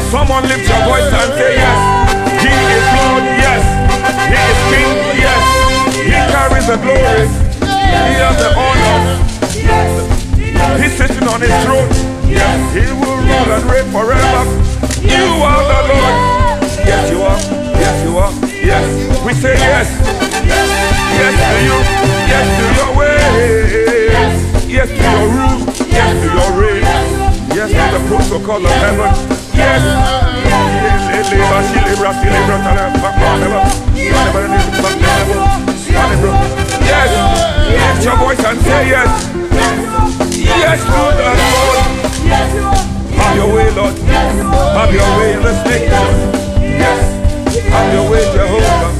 Someone lift your voice and say yes. He is Lord. Yes. He is King. Yes. He carries the glory. He has the honor. He's sitting on his throne. Yes. He will rule and reign forever. You are the Lord. Yes, you are. Yes, you are. Yes. We say yes. Yes to you. Yes to your way. Yes to your rule. Yes to your reign. Yes to the protocol of heaven. Yes. Yes. Lift your voice and say yes. Yes to the Lord. Have your way, Lord. Have your way in this nation. Yes. Have your way, Jehovah.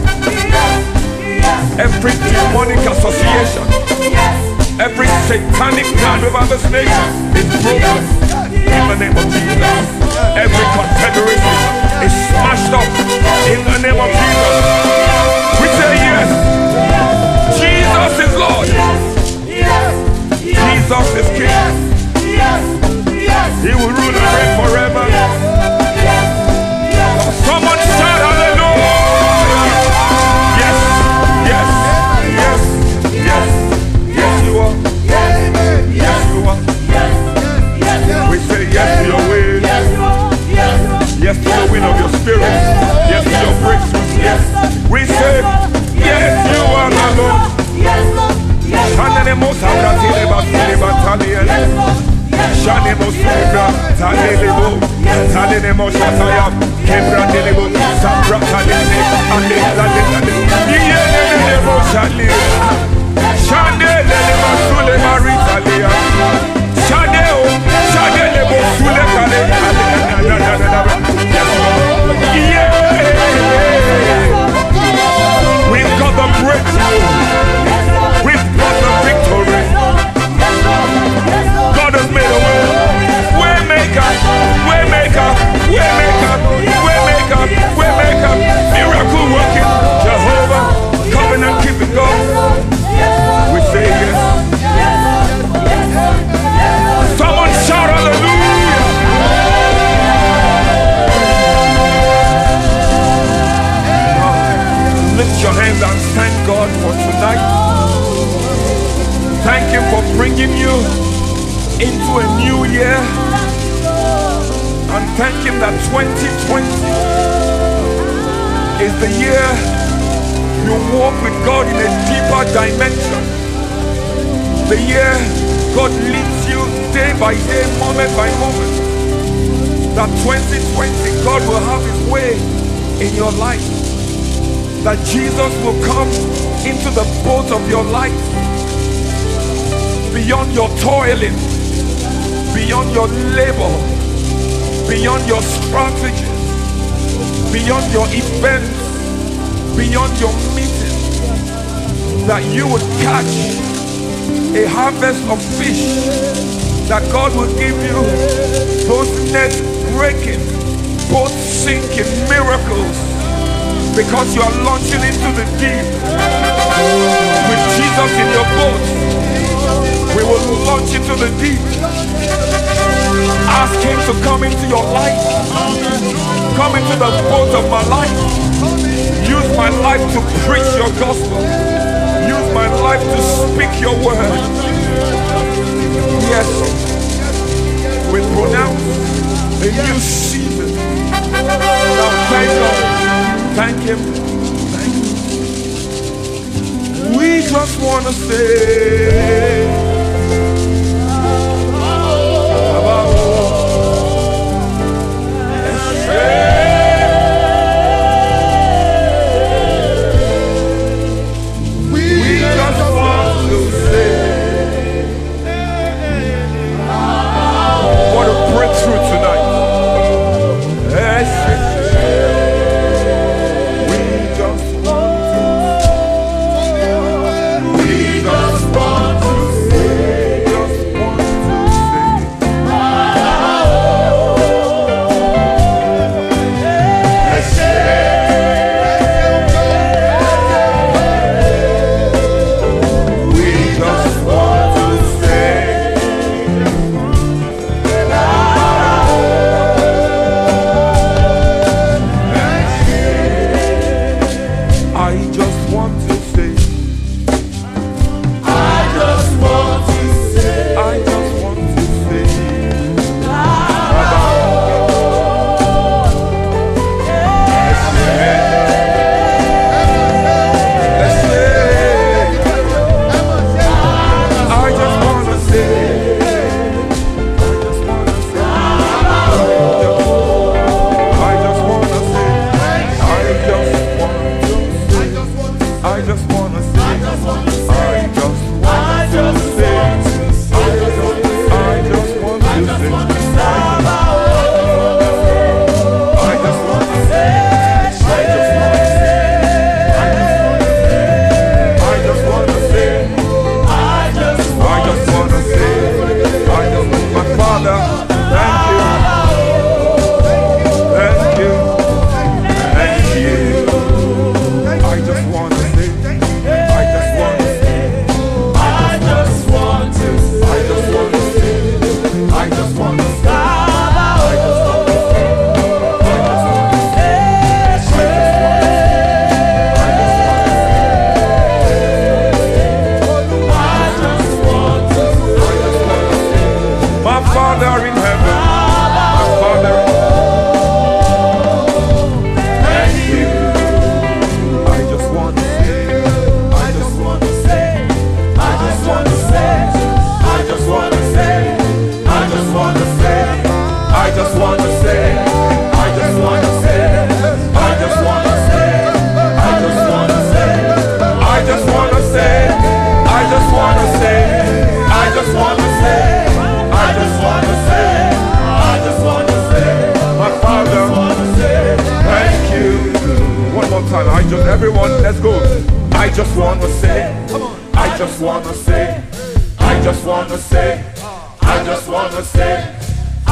Every demonic association, every satanic plan over this nation is broken in the name of Jesus. Every confederacy is smashed up in the name of Jesus. We say yes. Jesus is Lord. Jesus is King. He will rule and reign forever. Someone shout hallelujah. Yes, yes, yes, yes, yes you are. Yes you are. We say yes to your way. Yes to the wind of your spirit. Yes to your breakthrough. Yes. We say yes you are the Lord. Shanemo Sebra, Talebo, Talenemo Shataya, Kebra Delebo, Sabra Talene, Yelemo Shali, Shandelemo Sule Maritalia, Shadeo, Shadelebo Sule Kale, we've got the breakthrough, we've got the victory. God has made a way. Waymaker, miracle working, Jehovah, covenant keeping God. We say yes. Someone shout hallelujah. Lift your hands and thank God for tonight. Thank Him for bringing you into a new year. And thank Him that 2020 is the year you walk with God in a deeper dimension. The year God leads you day by day, moment by moment. That 2020 God will have His way in your life. That Jesus will come into the boat of your life. Beyond your toiling, beyond your labor, beyond your strategies, beyond your events, beyond your meetings, that you would catch a harvest of fish, that God will give you those net breaking, boat sinking miracles, because you are launching into the deep with Jesus in your boat. We will launch into the deep. Ask Him to come into your life. Come into the boat of my life. Use my life to preach your gospel. Use my life to speak your word. Yes, we pronounce a new season. Now thank God. Thank Him. Thank Him. We just want to say We just want to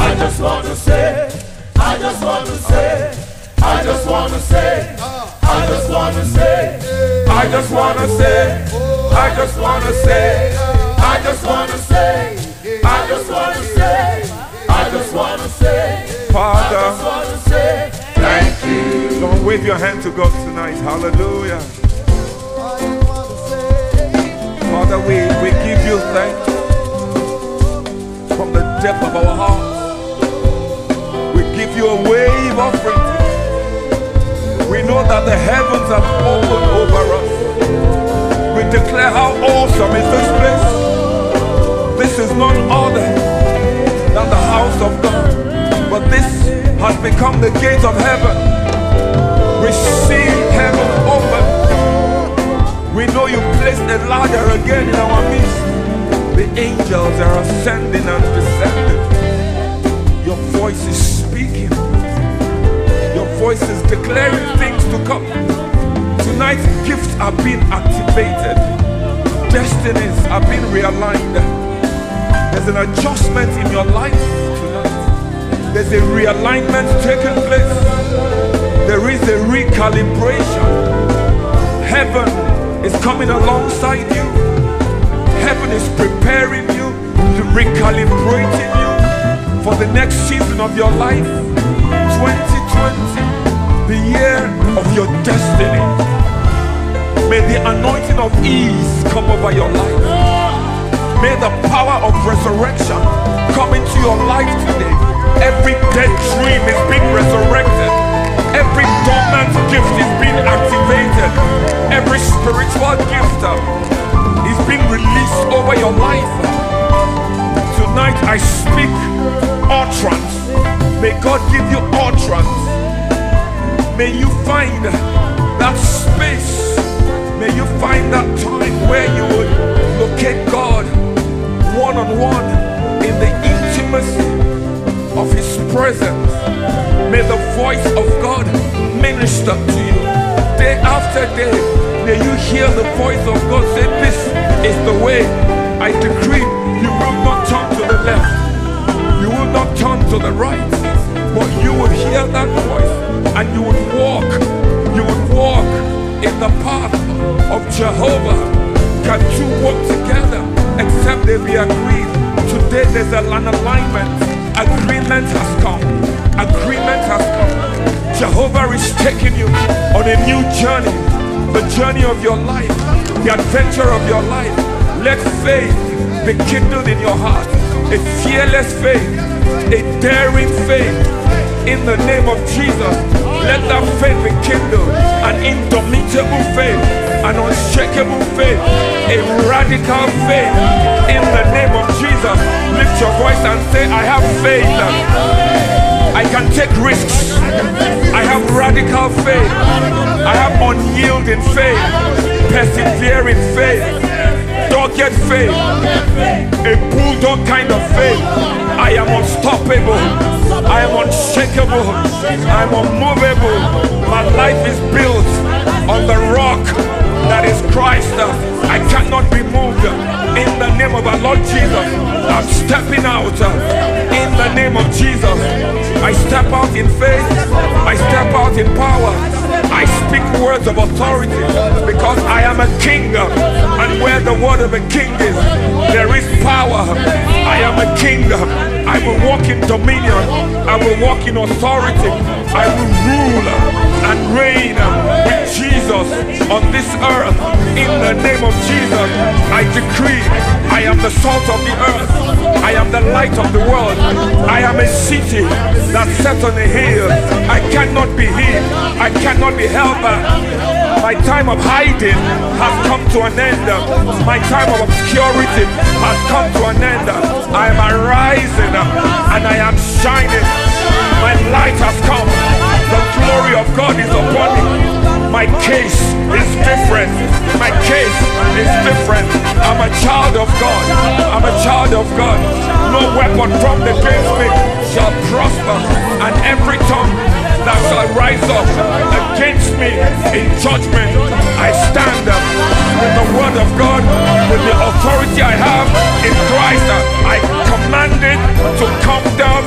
I just want to say, I just want to say, I just want to say, I just want to say, I just wanna say, I just wanna say, I just want to say, I just want to say, I just want to say, I Father, just want to say, thank you. don't wave your hand to God tonight. Hallelujah. Father, we give you thanks from the depth of our hearts. We give you a wave offering. We know that the heavens have opened over us. We declare how awesome is this place. This is none other than the house of God. But this has become the gate of heaven. Receive heaven open. We know you placed a ladder again in our midst. The angels are ascending and descending. Your voice is speaking. Your voice is declaring things to come. Tonight, gifts are being activated. Destinies are being realigned. There's an adjustment in your life tonight. There's a realignment taking place. There is a recalibration. Heaven is coming alongside you. Heaven is preparing you, to recalibrating you for the next season of your life. 2020, the year of your destiny. May the anointing of ease come over your life. May the power of resurrection come into your life today. Every dead dream is being resurrected. Every dormant gift is being activated. Every spiritual gift is being released over your life. Tonight I speak utterance. May God give you utterance. May you find that space. May you find that time where you would locate God one-on-one in the intimacy of His presence. May the voice of God minister to you day after day. May you hear the voice of God say, this is the way. I decree you will not turn to the left. You will not turn to the right. But you would hear that voice and you would walk. You would walk in the path of Jehovah. Can two walk together except they be agreed? Today there's an alignment. Agreement has come. Agreement has come. Jehovah is taking you on a new journey. The journey of your life. The adventure of your life. Let faith be kindled in your heart. A fearless faith. A daring faith. In the name of Jesus. Let that faith be kindled. An indomitable faith. An unshakable faith. A radical faith. In the name of Jesus. Lift your voice and say, I have faith. I can take risks. I have radical faith. I have unyielding faith. Persevering faith. Dogged faith. A bulldog kind of faith. I am unstoppable. I am unshakable. I am unmovable. My life is built on the rock that is Christ. I cannot be moved. In the name of our Lord Jesus, I'm stepping out. In the name of Jesus, I step out in faith. I step out in power. I speak words of authority because I am a king. And where the word of a king is, there is power. I am a king. I will walk in dominion. I will walk in authority. I will rule and reign with Jesus on this earth. In the name of Jesus, I decree I am the salt of the earth. I am the light of the world. I am a city that's set on a hill. I cannot be hid. I cannot be held back. My time of hiding has come to an end. My time of obscurity has come to an end. I am arising and I am shining. My light has come. The glory of God is upon me. My case is different. My case is different. I'm a child of God. I'm a child of God. No weapon formed against me shall prosper, and every tongue that shall rise up against me in judgment, I stand up with the word of God, with the authority I have in Christ. I command it to come down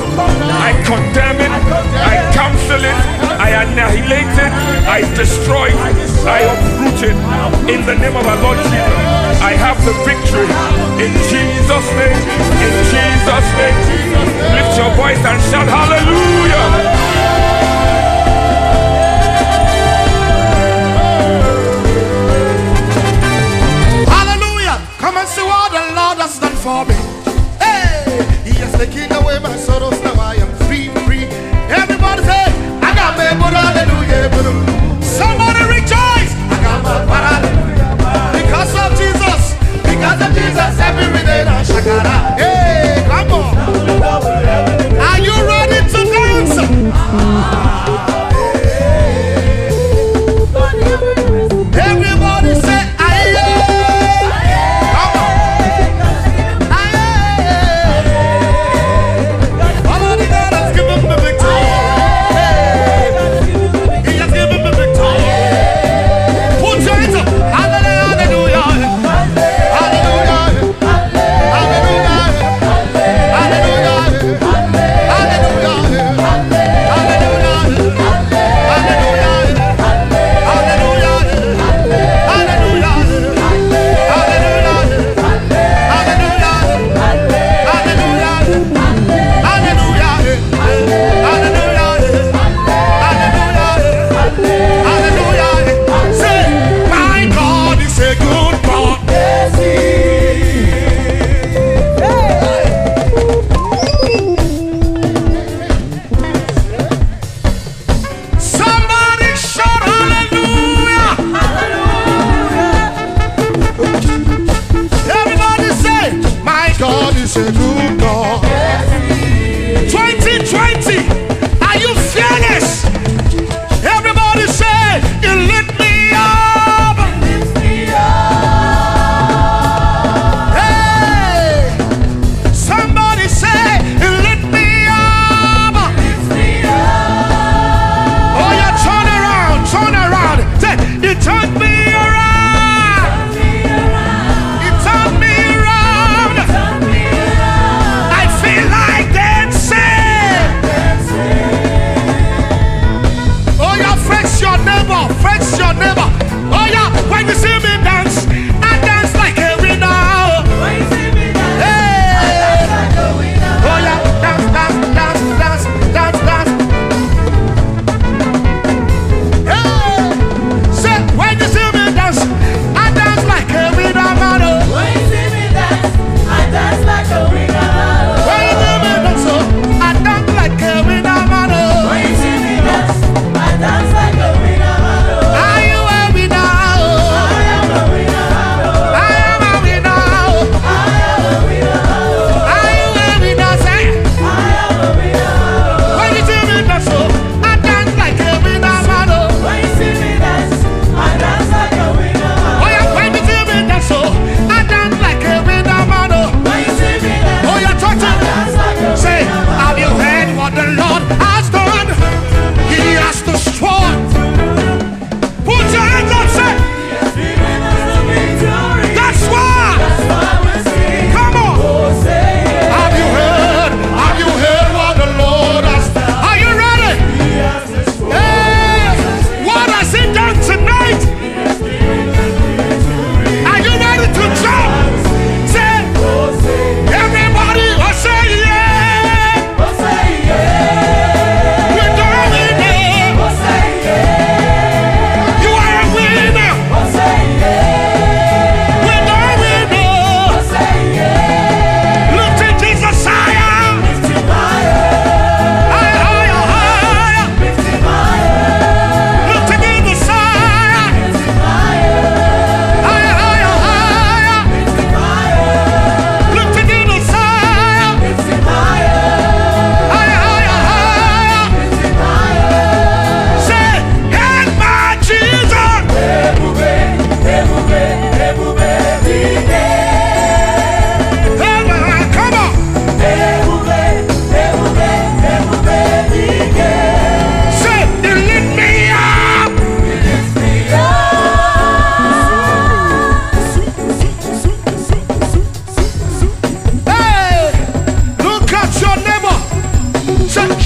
I destroy it. I uproot it. In the name of our Lord Jesus, I have the victory. In Jesus' name. In Jesus' name. Lift your voice and shout hallelujah. Come and see what the Lord has done for me. Hey, He has taken away my sorrows. Now I am free, free. Everybody say, I got my good hallelujah. Somebody rejoice. I got my good hallelujah. Because of Jesus. Because of Jesus, every day I shekere. Hey, come on. Are you ready to dance? Everybody say,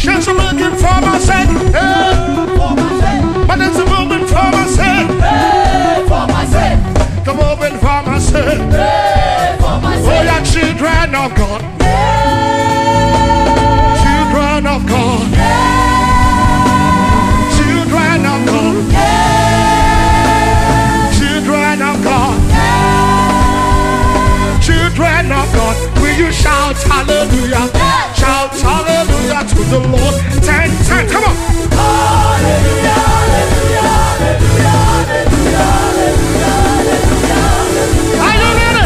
Chance looking for my sake. My name's a movement the Lord 10 times. Come on. Hallelujah, hallelujah, hallelujah, hallelujah, hallelujah. Are you ready?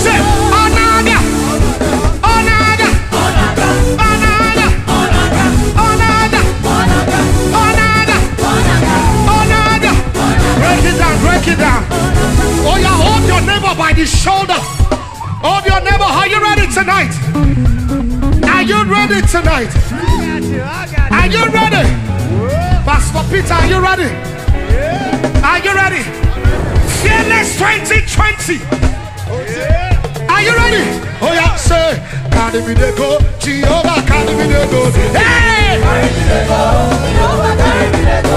Say, Onaga, Onaga, Onaga, Onaga, Onaga, Onaga, Onaga. Break it down, break it down. Oh, yeah, hold your neighbor by the shoulder. Hold your neighbor. Are you ready tonight? Are you ready tonight? Are you ready? Pastor Peter, are you ready? Are you ready? Fearless 2020. Are you ready? Oh yeah, say, carry me the go, Jehovah, carry me the go. Hey! Carry me the go, Jehovah, carry me the go,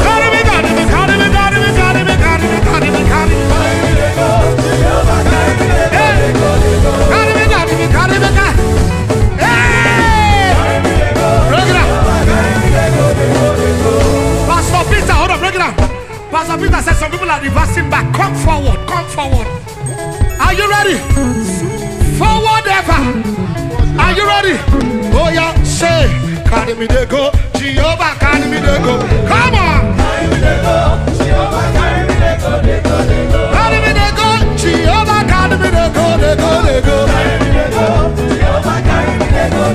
carry me, carry me, carry me, carry me, carry me, carry me, carry me, carry me, carry me the go, Jehovah, carry me the go, carry me, carry me, carry me, carry me. Hey! Carry me the go, break it up. Carry me the go. Pastor Peter, hold on, break it up. Pastor Peter said some people are reversing back. Come forward, come forward. Are you ready? Forward ever. Are you ready? Oh yeah, say, carry me the go, Jehovah, carry me the go. Come on. Carry me the go, Jehovah, carry me the go, carry me the go, Jehovah, carry me the go, carry me the go, Jehovah, carry me the go,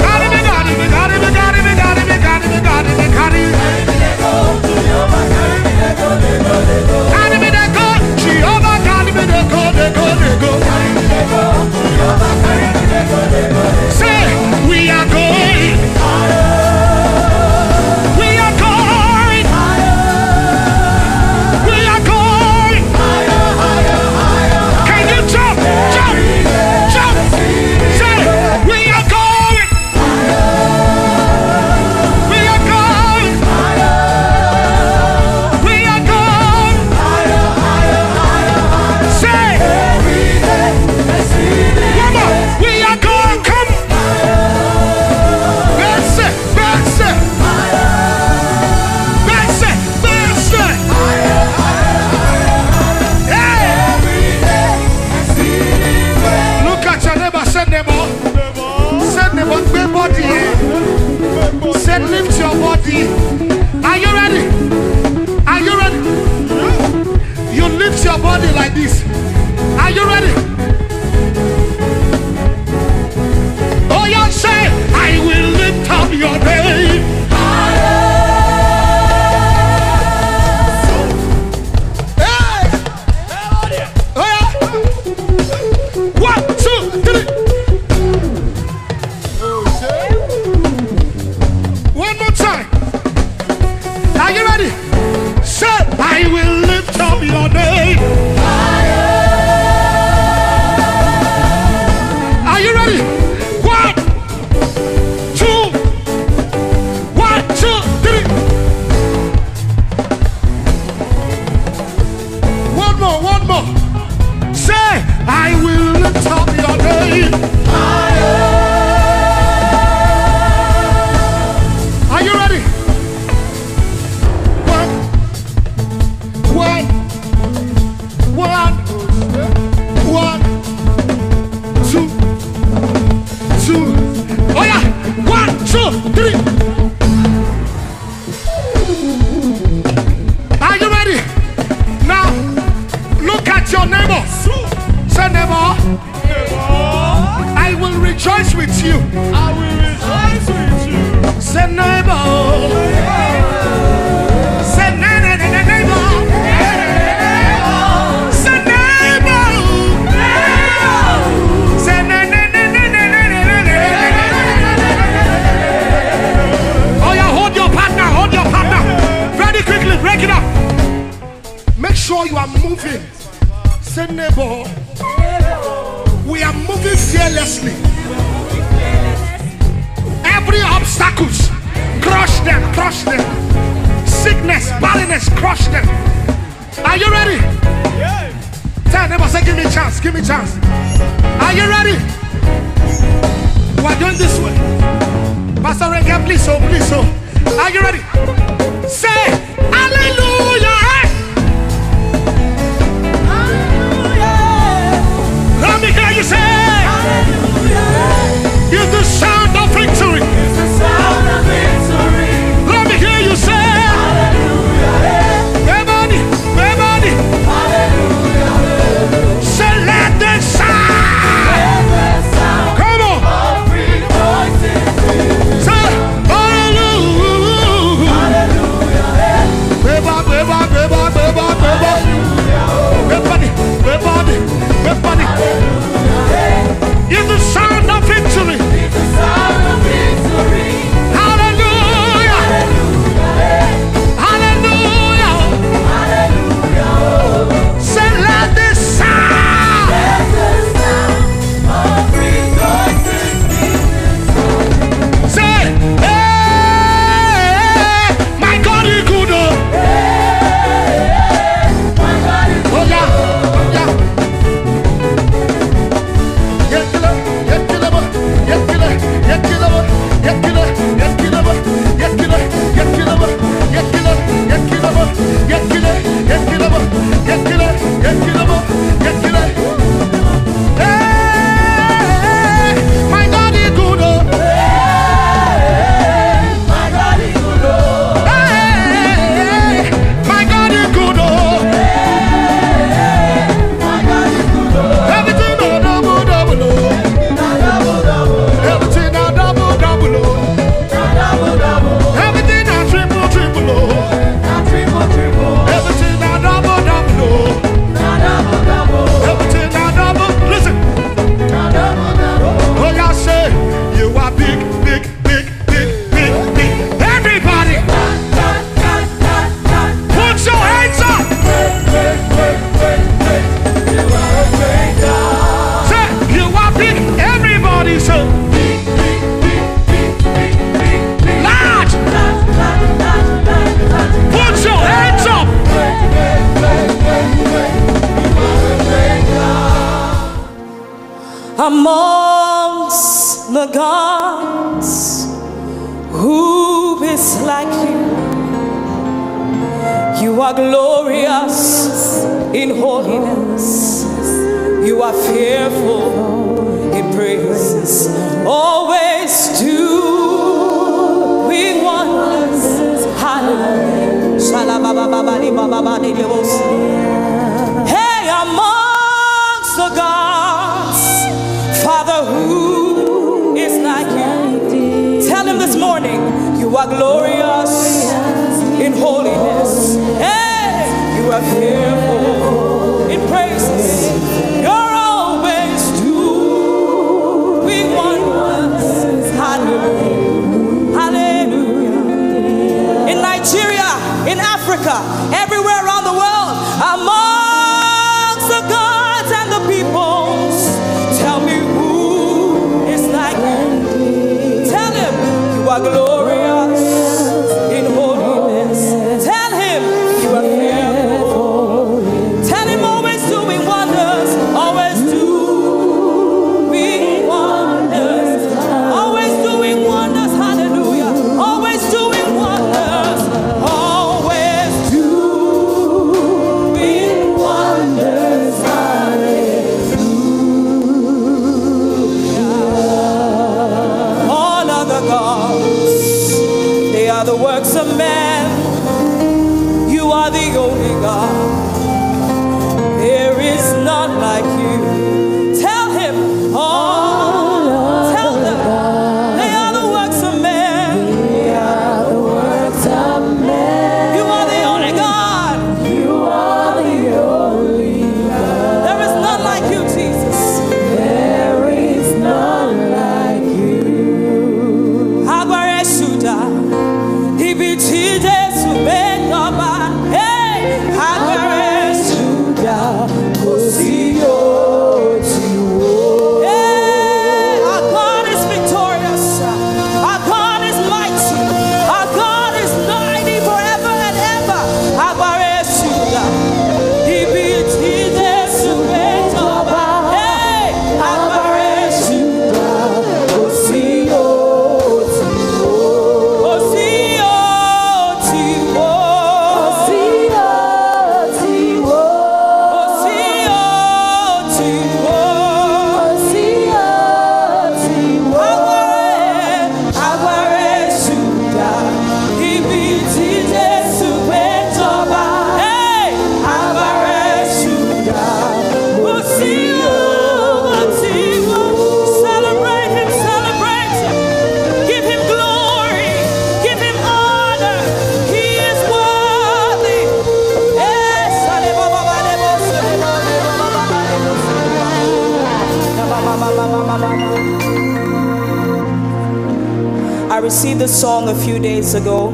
carry me, carry me, carry me, carry me, carry me, carry me, carry me, carry me the go, Jehovah, carry me the go, carry me the go, Jehovah, carry me the go, carry me the go, Jehovah, carry me the go. Say, we are going higher. We are going higher. We are going higher, higher, higher. Can you jump, jump, jump? Say, we are going higher. We are going higher. We are going higher, higher, higher, higher. Say, every day, one more. We are going, come. That's it, that's it. That's it, that's it. Hey. Look at your neighbor, send them all. Send them all, big body. Say, lift your body. Are you ready? Are you ready? You lift your body like this. Are you ready? Oh, you say, I will lift up your name. Hey! Oh, yeah. 1, 2, 3. One more time. Are you ready? Say, I will lift up your name. Are you ready? 1, 2, 1, 2, 3. One more, one more. Say, I will lift up your name. Are you ready? 1, 1, 1, 1, 2, 2. Oh yeah, 1, 2, 3. Are you ready? Now, look at your neighbor. Say, neighbor, I will rejoice with you. I will rejoice with you. Say, neighbor. Say, neighbor. Say, neighbor. Say, oh yeah, hold your partner, hold your partner. Very quickly, break it up. Make sure you are moving. Say, neighbor. We are moving fearlessly. Every obstacles, crush them, crush them. Sickness, barrenness, crush them. Are you ready? Tell neighbor, say, give me a chance, give me a chance. Are you ready? We are going this way. Pastor Renga, please, so, please, so. Are you ready? Say, hallelujah. Hallelujah. Let me hear you say, amongst the gods, who is like you? You are glorious in holiness. You are fearful in praises. Always doing wonders. Hallelujah. Hey, amongst the gods, Father, who is like you? Tell him this morning, you are glorious in holiness. Hey, you are fearful in praises. You're always doing wonders. Hallelujah. Hallelujah. In Nigeria, in Africa, everywhere around the world, amongst the gods and the peoples, tell me who is like you. Tell him you are glorious in holiness. Tell him you are fearful. Tell him always doing wonders, always doing wonders, always doing wonders. Hallelujah. Always doing wonders, always doing wonders. Hallelujah. All other gods, they are the works of man. You are the only God. There is none like you. Tell him, oh, tell them, they are the works of man. They are the works of man. You are the only God. You are the only God. There is none like you, Jesus. There is none like you. Agbára Ṣúdà, ibi tí Jésù gbé jọba. Hey, agbára Ṣúdà, kò sí òtítọ́. Hey, our God is victorious. Our God is mighty. Our God is mighty forever and ever. Agbára Ṣúdà, ibi tí Jésù gbé jọba. Hey, agbára Ṣúdà, kò sí òtítọ́. Kò sí òtítọ́. Kò sí òtítọ́. Kò sí òtítọ́. Kò sí òtítọ́. Agbára Ṣúdà, ibi tí Jésù gbé jọba. Hey, agbára Ṣúdà, kò sí òtítọ́. Celebrate him, celebrate him. Give him glory, give him honor. He is worthy. I received this song a few days ago,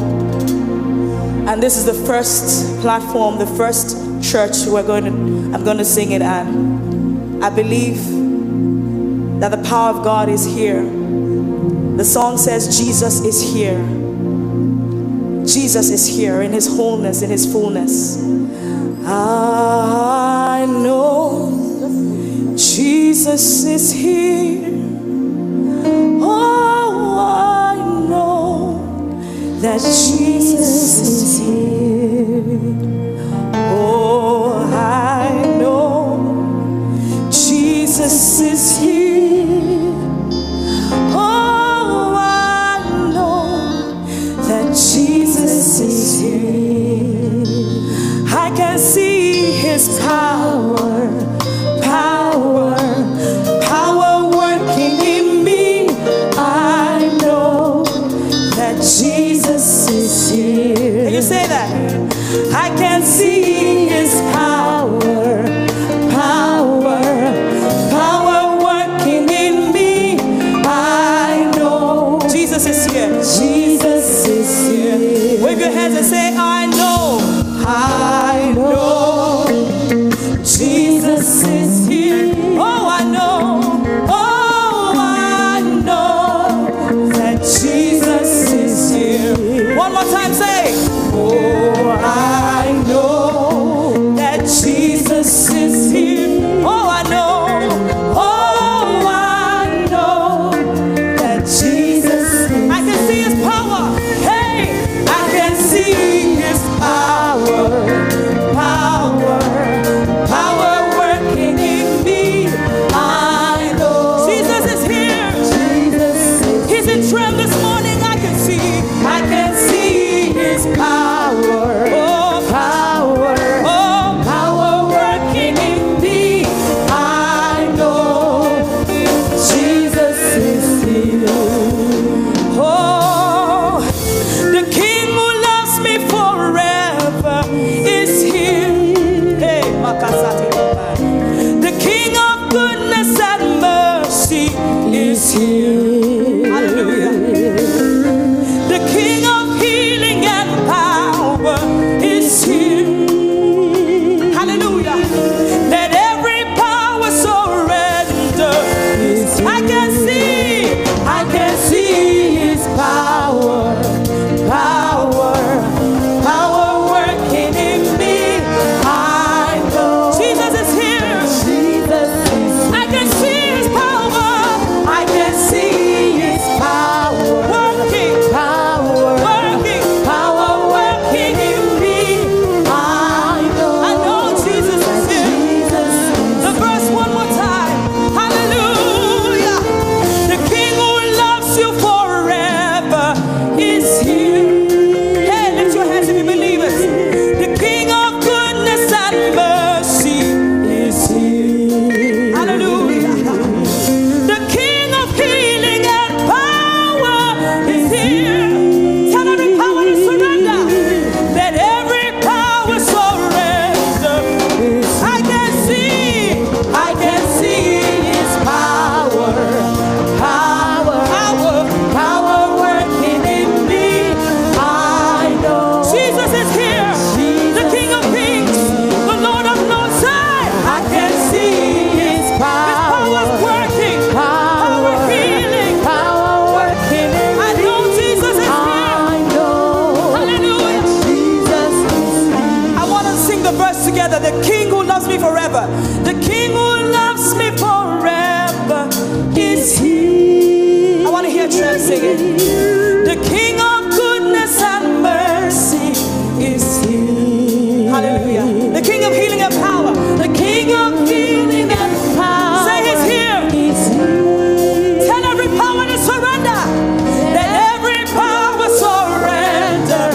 and this is the first platform, the first church I'm going to sing it at. I believe that the power of God is here. The song says, Jesus is here. Jesus is here in his wholeness, in his fullness. I know Jesus is here. Oh, I know that Jesus is here. Oh, I know Jesus is here. Oh, I know that Jesus is here. I can see his power, power, power working in me. I know that Jesus is here. Can you say that? I can see his power, power, power working is here. Hallelujah. The King of healing and power is here. Hallelujah. Let every power surrender. I can see his power, power, power working in me. I know Jesus is here. I can see his power. I can see his power working, power working, power working in me. I know Jesus is here. The verse one more time. Hallelujah. The King who loves you forever is here. Hey, lift your hands if you believe it. The King of goodness and mercy is here. Hallelujah. The King of healing and power is here. Tell every power to surrender. Let every power surrender. I can see his power, power, power, power working in me. I know Jesus is here. The King of kings, the Lord of lords. I can see his power working, power healing, power working in me. I know Jesus is here. Hallelujah. I want to sing the verse together. The King who loves me forever. The King who loves me forever is here. I want to hear Trev sing it. The King of goodness and mercy is here. Hallelujah. The King of healing and power. The King of healing and power. Say he's here. Tell every power to surrender. Let every power surrender.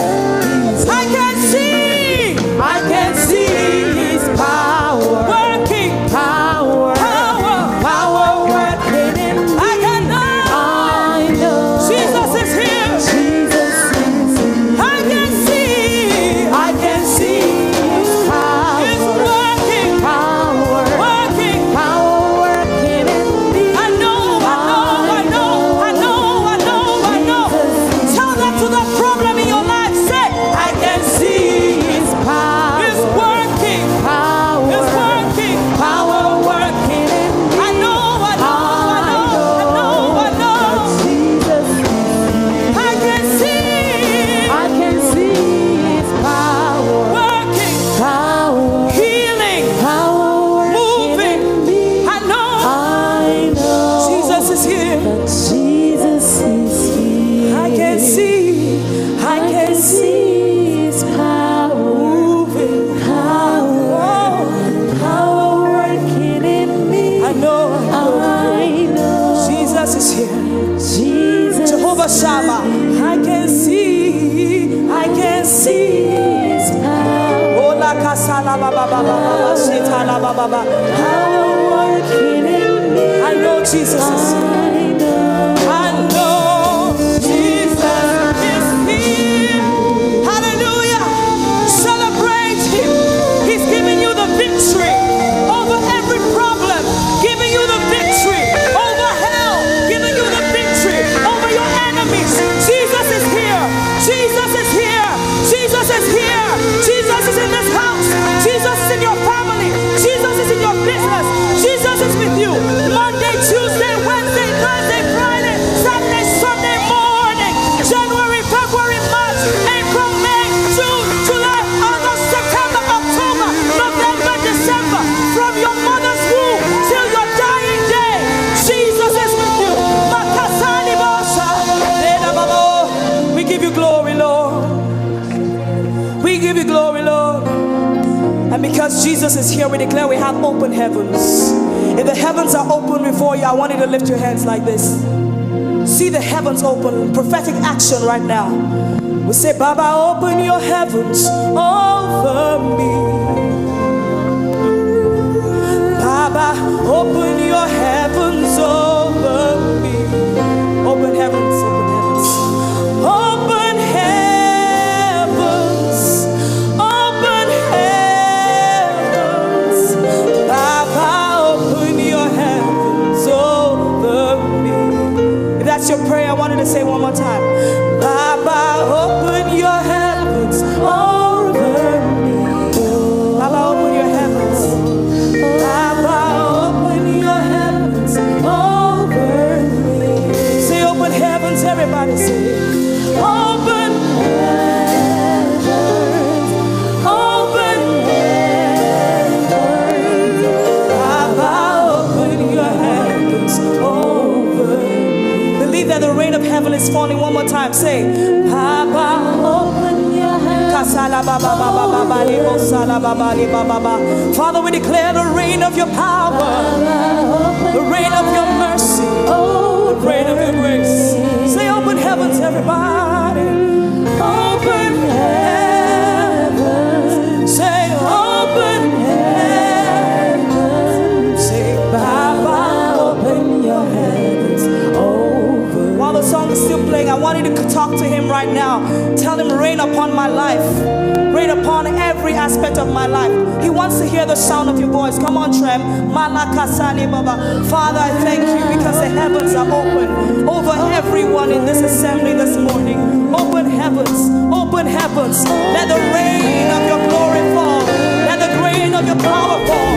I can see his power working, power, power, power working in me. I know Jesus is here. I can see his power. It's working, power, working, power working in me. I know. Tell that to the problem in your life. Say, I can see his power. It's working, power, it's working, power working in me. I know. I can see his power working, power, healing, power moving. I know. Jesus is here. I can see his power moving, power working in me. I know. Jesus is here. Jehovah Shammah. I can see his power. Oh, la kasala baba baba, shetala baba. Power working in me. I know Jesus is here. I know Jesus is here. Hallelujah. Celebrate him. He's giving you the victory over every problem, giving you the victory over hell, giving you the victory over your enemies. Jesus is here. Jesus is here. Jesus is here. Jesus is in this house. Jesus is in your family. Jesus is in your business. Jesus is with you. Monday, Tuesday, Wednesday, Thursday, Friday, Saturday, Sunday morning, January, February, March, April, May, June, July, August, September, October, November, December, from your mother's womb till your dying day, Jesus is with you. We give you glory, Lord. We give you glory, Lord. And because Jesus is here, we declare we have open heavens. If the heavens are open before you, I want you to lift your hands like this. See the heavens open. Prophetic action right now. We say, Baba, open your heavens over me. Baba, open your heavens over me. Open heavens, open heavens. Open heavens, open heavens. Baba, open your heavens over me. I wanted to say one more time. Baba, open your heavens over me. Baba, open your heavens. Baba, open your heavens over me. Say open heavens, everybody say. Open heavens, open heavens. Baba, open your heavens over me. Believe that the rain of heaven is falling one more time. Say, Baba, open your heavens. Father, we declare the rain of your power, the rain of your mercy, the rain of your grace. Say, open heavens, everybody. Open heavens. Say, open heavens. Say, Baba, open your heavens over. While the song is still playing, I want you to talk to him right now. Tell him, rain upon my life. Rain upon every aspect of my life. He wants to hear the sound of your voice. Come on, Trem. Father, I thank you because the heavens are open over everyone in this assembly this morning. Open heavens. Open heavens. Let the rain of your glory fall. Let the rain of your power fall.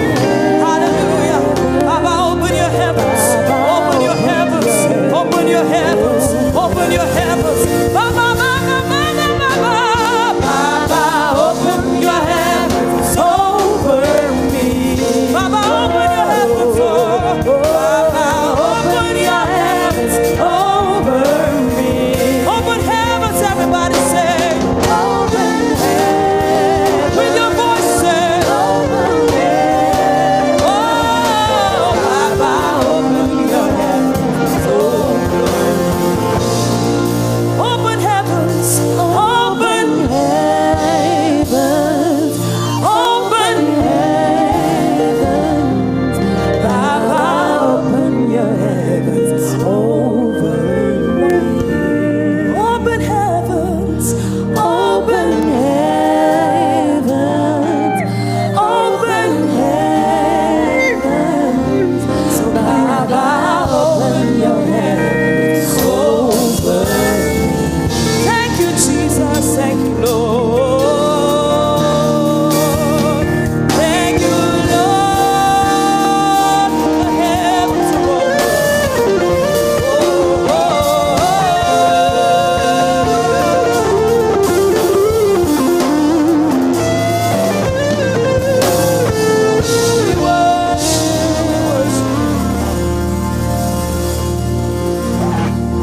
Hallelujah. Baba, open your heavens. Open your heavens. Open your heavens. Open your heavens. Baba, open your heavens over me. Baba, open your heavens Baba, open your heavens over me. Open heavens, everybody say. Open heavens. With your voice say. Open heavens. Oh, Baba, open your heavens over me. Open heavens. Open heavens. Open heavens. Baba, open your heavens over me. Open heavens. Open heavens. Open heavens. So Baba, open your heavens over me. Thank you, Jesus. Thank you, Lord. Thank you, Lord. The heavens are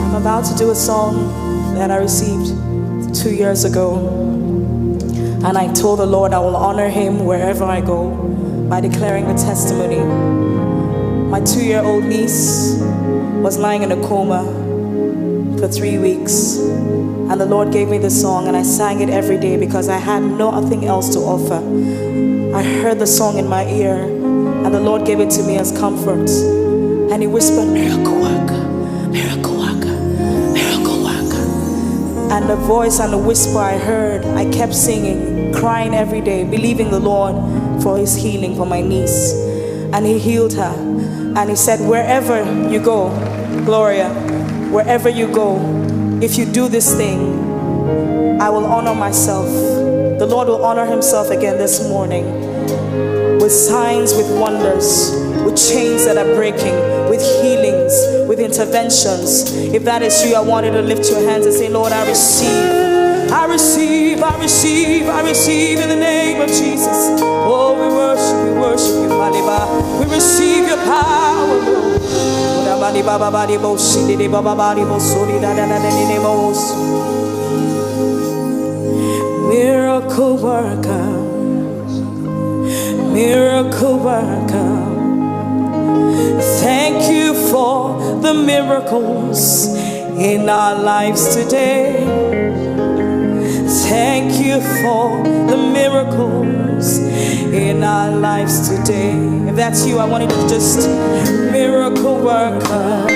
I'm about to do a song that I received 2 years ago. And I told the Lord I will honor him wherever I go by declaring the testimony. My 2-year-old niece was lying in a coma for 3 weeks. And the Lord gave me this song and I sang it every day because I had nothing else to offer. I heard the song in my ear and the Lord gave it to me as comfort. And he whispered, miracle worker, miracle worker, miracle worker. And the voice and the whisper I heard, I kept singing, crying every day, believing the Lord for his healing for my niece. And he healed her. And he said, wherever you go, Gloria, wherever you go, if you do this thing, I will honor myself. The Lord will honor himself again this morning with signs, with wonders, with chains that are breaking, with healings, with interventions. If that is you, I want you to lift your hands and say, Lord, I receive, I receive, I receive, I receive in the name of Jesus. Oh, we worship you, Maliba. We receive your power, Lord. Miracle worker, miracle worker. Thank you for the miracles in our lives today. Thank you for the miracles in our lives today. If that's you, I want you to just miracle worker,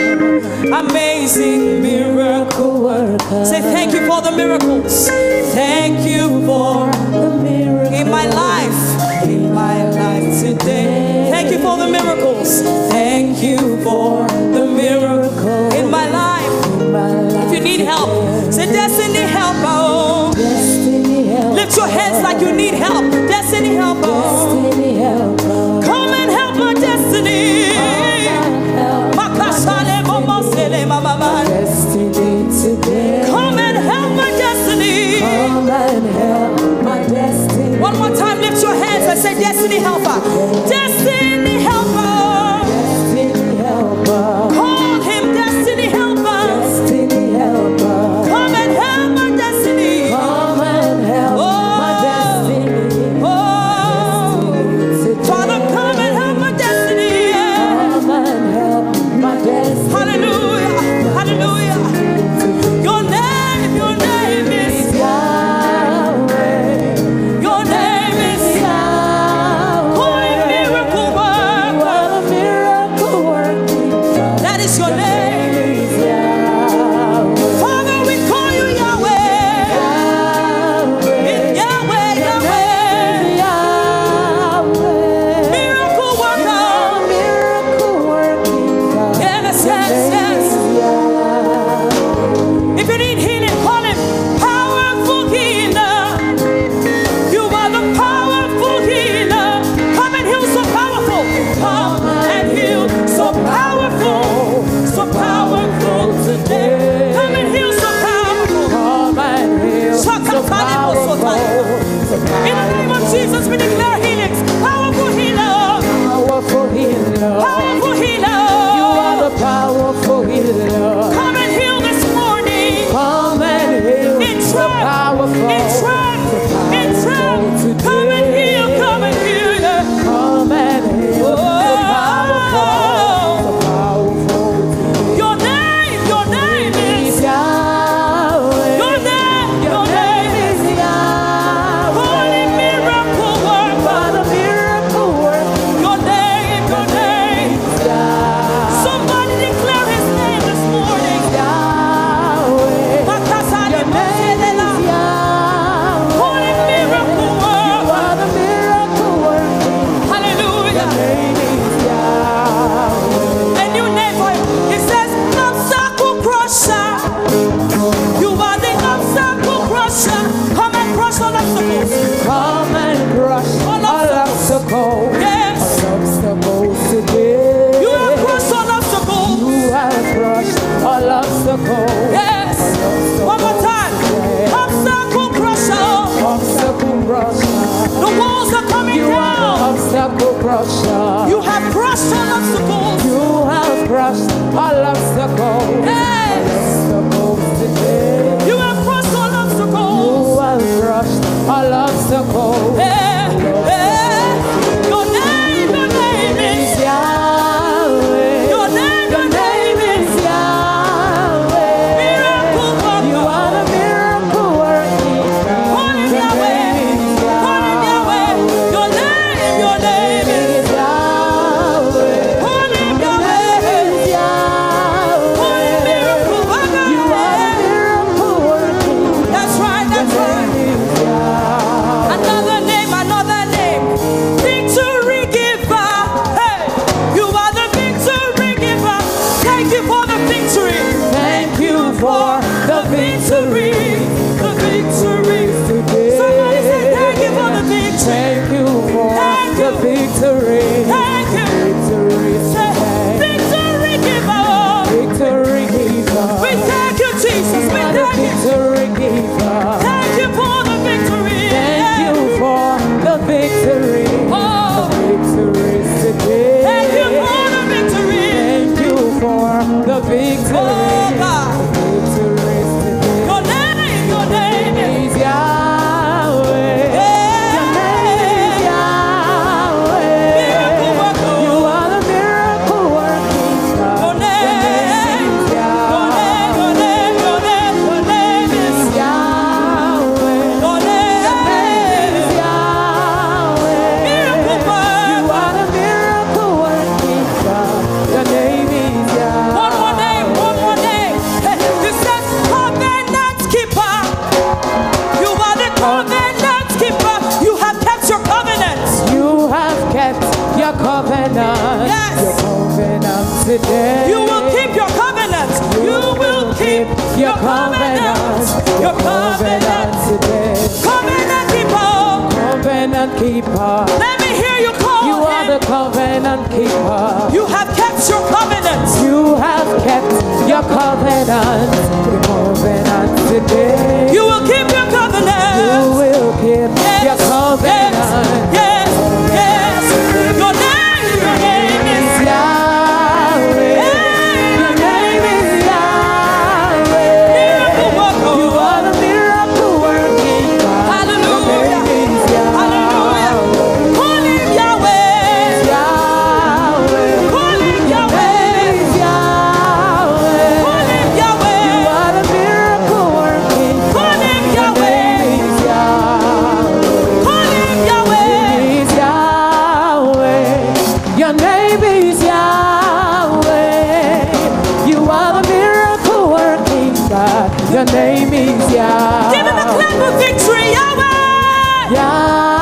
amazing miracle worker. Say thank you for the miracles. Thank you for the miracles in my life today. Thank you for the miracles. Thank you for the miracle in my life. Say destiny helper. Oh. Destiny helper. Lift your hands like you need help. Destiny helper. Destiny helper. Come and help my destiny. Destiny today. Come and help my destiny. Come and help my destiny. One more time, lift your hands and say destiny helper. Destiny helper. Destiny helper. Call him destiny helper. Destiny helper. Come and help my destiny. Come and help my destiny. Oh, Father, come and help my destiny. Come and help my destiny. Hallelujah, hallelujah. Your name is Yahweh. your name is Yahweh. Holy miracle You worker. are the miracle working God. That is your name. Yahweh. Father, we call you Yahweh. Yahweh. Yahweh, Yahweh. Yahweh. Miracle worker. Miracle working God. Yes, yes, yes. If you need healing, call him powerful healer. You are the powerful healer. Come and heal so powerful. Come and heal so powerful. So powerful today. Come and heal so powerful. Come and heal so powerful. In the name of Jesus, we declare healings. Powerful healer. Powerful healer. Powerful healer. You are the powerful healer. Come and heal this morning. Come and heal In so trance, powerful. in trance, in trance. Come and heal, come and heal. Yeah. Come and heal so powerful. So powerful. Your name is Yahweh. your name is Yahweh. Holy miracle worker. What a miracle working Your name. Yahweh. Somebody declare his name this morning. Yahweh. Matasani Your name is Moselela. Yahweh. Holy miracle worker. What a miracle working Hallelujah. name is Yahweh. A new name for him. It says obstacle crusher. You are the obstacle crusher. Come and crush all obstacles. Come and crush All all obstacles. Yes. All obstacles today. You have crushed all obstacles. You have crushed all obstacles. Yes. One more time. Obstacle crusher. Obstacle crusher. The walls are coming You are the down. obstacle crusher. You have crushed all obstacles. You have crushed all obstacles. Yes. Obstacles today. You have crushed all obstacles. You have crushed all obstacles. Your name is Yahweh. Your name is Yahweh. Miracle worker. You are the miracle working God. Call him Your Yahweh. name is Call him Yahweh. Your name is Yahweh. Call him Your name Yahweh. is Yahweh. Call him miracle worker. You are the miracle working. That's right, that's Your right. name is Yahweh. Another name. Victory giver. Hey, you are the victory giver. Thank you for the victory. Thank you for the victory. The victory. Today. Somebody say thank you for the victory. Thank you for Thank the you. victory. Thank you. Victory Say today. victory giver. Victory giver. We thank you, Jesus. We You are the thank you. victory giver. Thank you for the victory. Thank you for the victory. Oh. The victories today. Thank you for the victory. Thank you for the victory. Oh God. Victories today. Your name is Is Yahweh. Your name is Yahweh. Miracle worker. You are the miracle working God. Your name. is Your name is Yahweh. Your name is Yahweh. Miracle worker. You are the miracle working God. Your name is Yahweh. One more name. Hey, this says covenant keeper. You are the covenant keeper. You have kept your covenants. You have kept your covenant. Yes. Your covenant today. You will keep your covenants. You will keep your covenant, your covenant today. Covenant keeper. Covenant keeper. Let me hear you call You are him. the covenant keeper. You have kept your covenants. You have kept your covenant. Your covenant today. You will keep your covenant. You will keep your covenant. Yes, yes. Your name is Yahweh. Your name is Yahweh. miracle worker. You are the miracle working God. Hallelujah. Your name is Hallelujah. Call him Yahweh. Yahweh. Call him Your name is Yahweh. Call Yahweh. him You Yahweh. are the miracle working Call God. him Your Yahweh. name is Yahweh. Call him Yahweh. Is Yahweh. Your name is Yahweh. You are the miracle working God. Your name is Yahweh. Give him a clap of victory, Yahweh. Yahweh.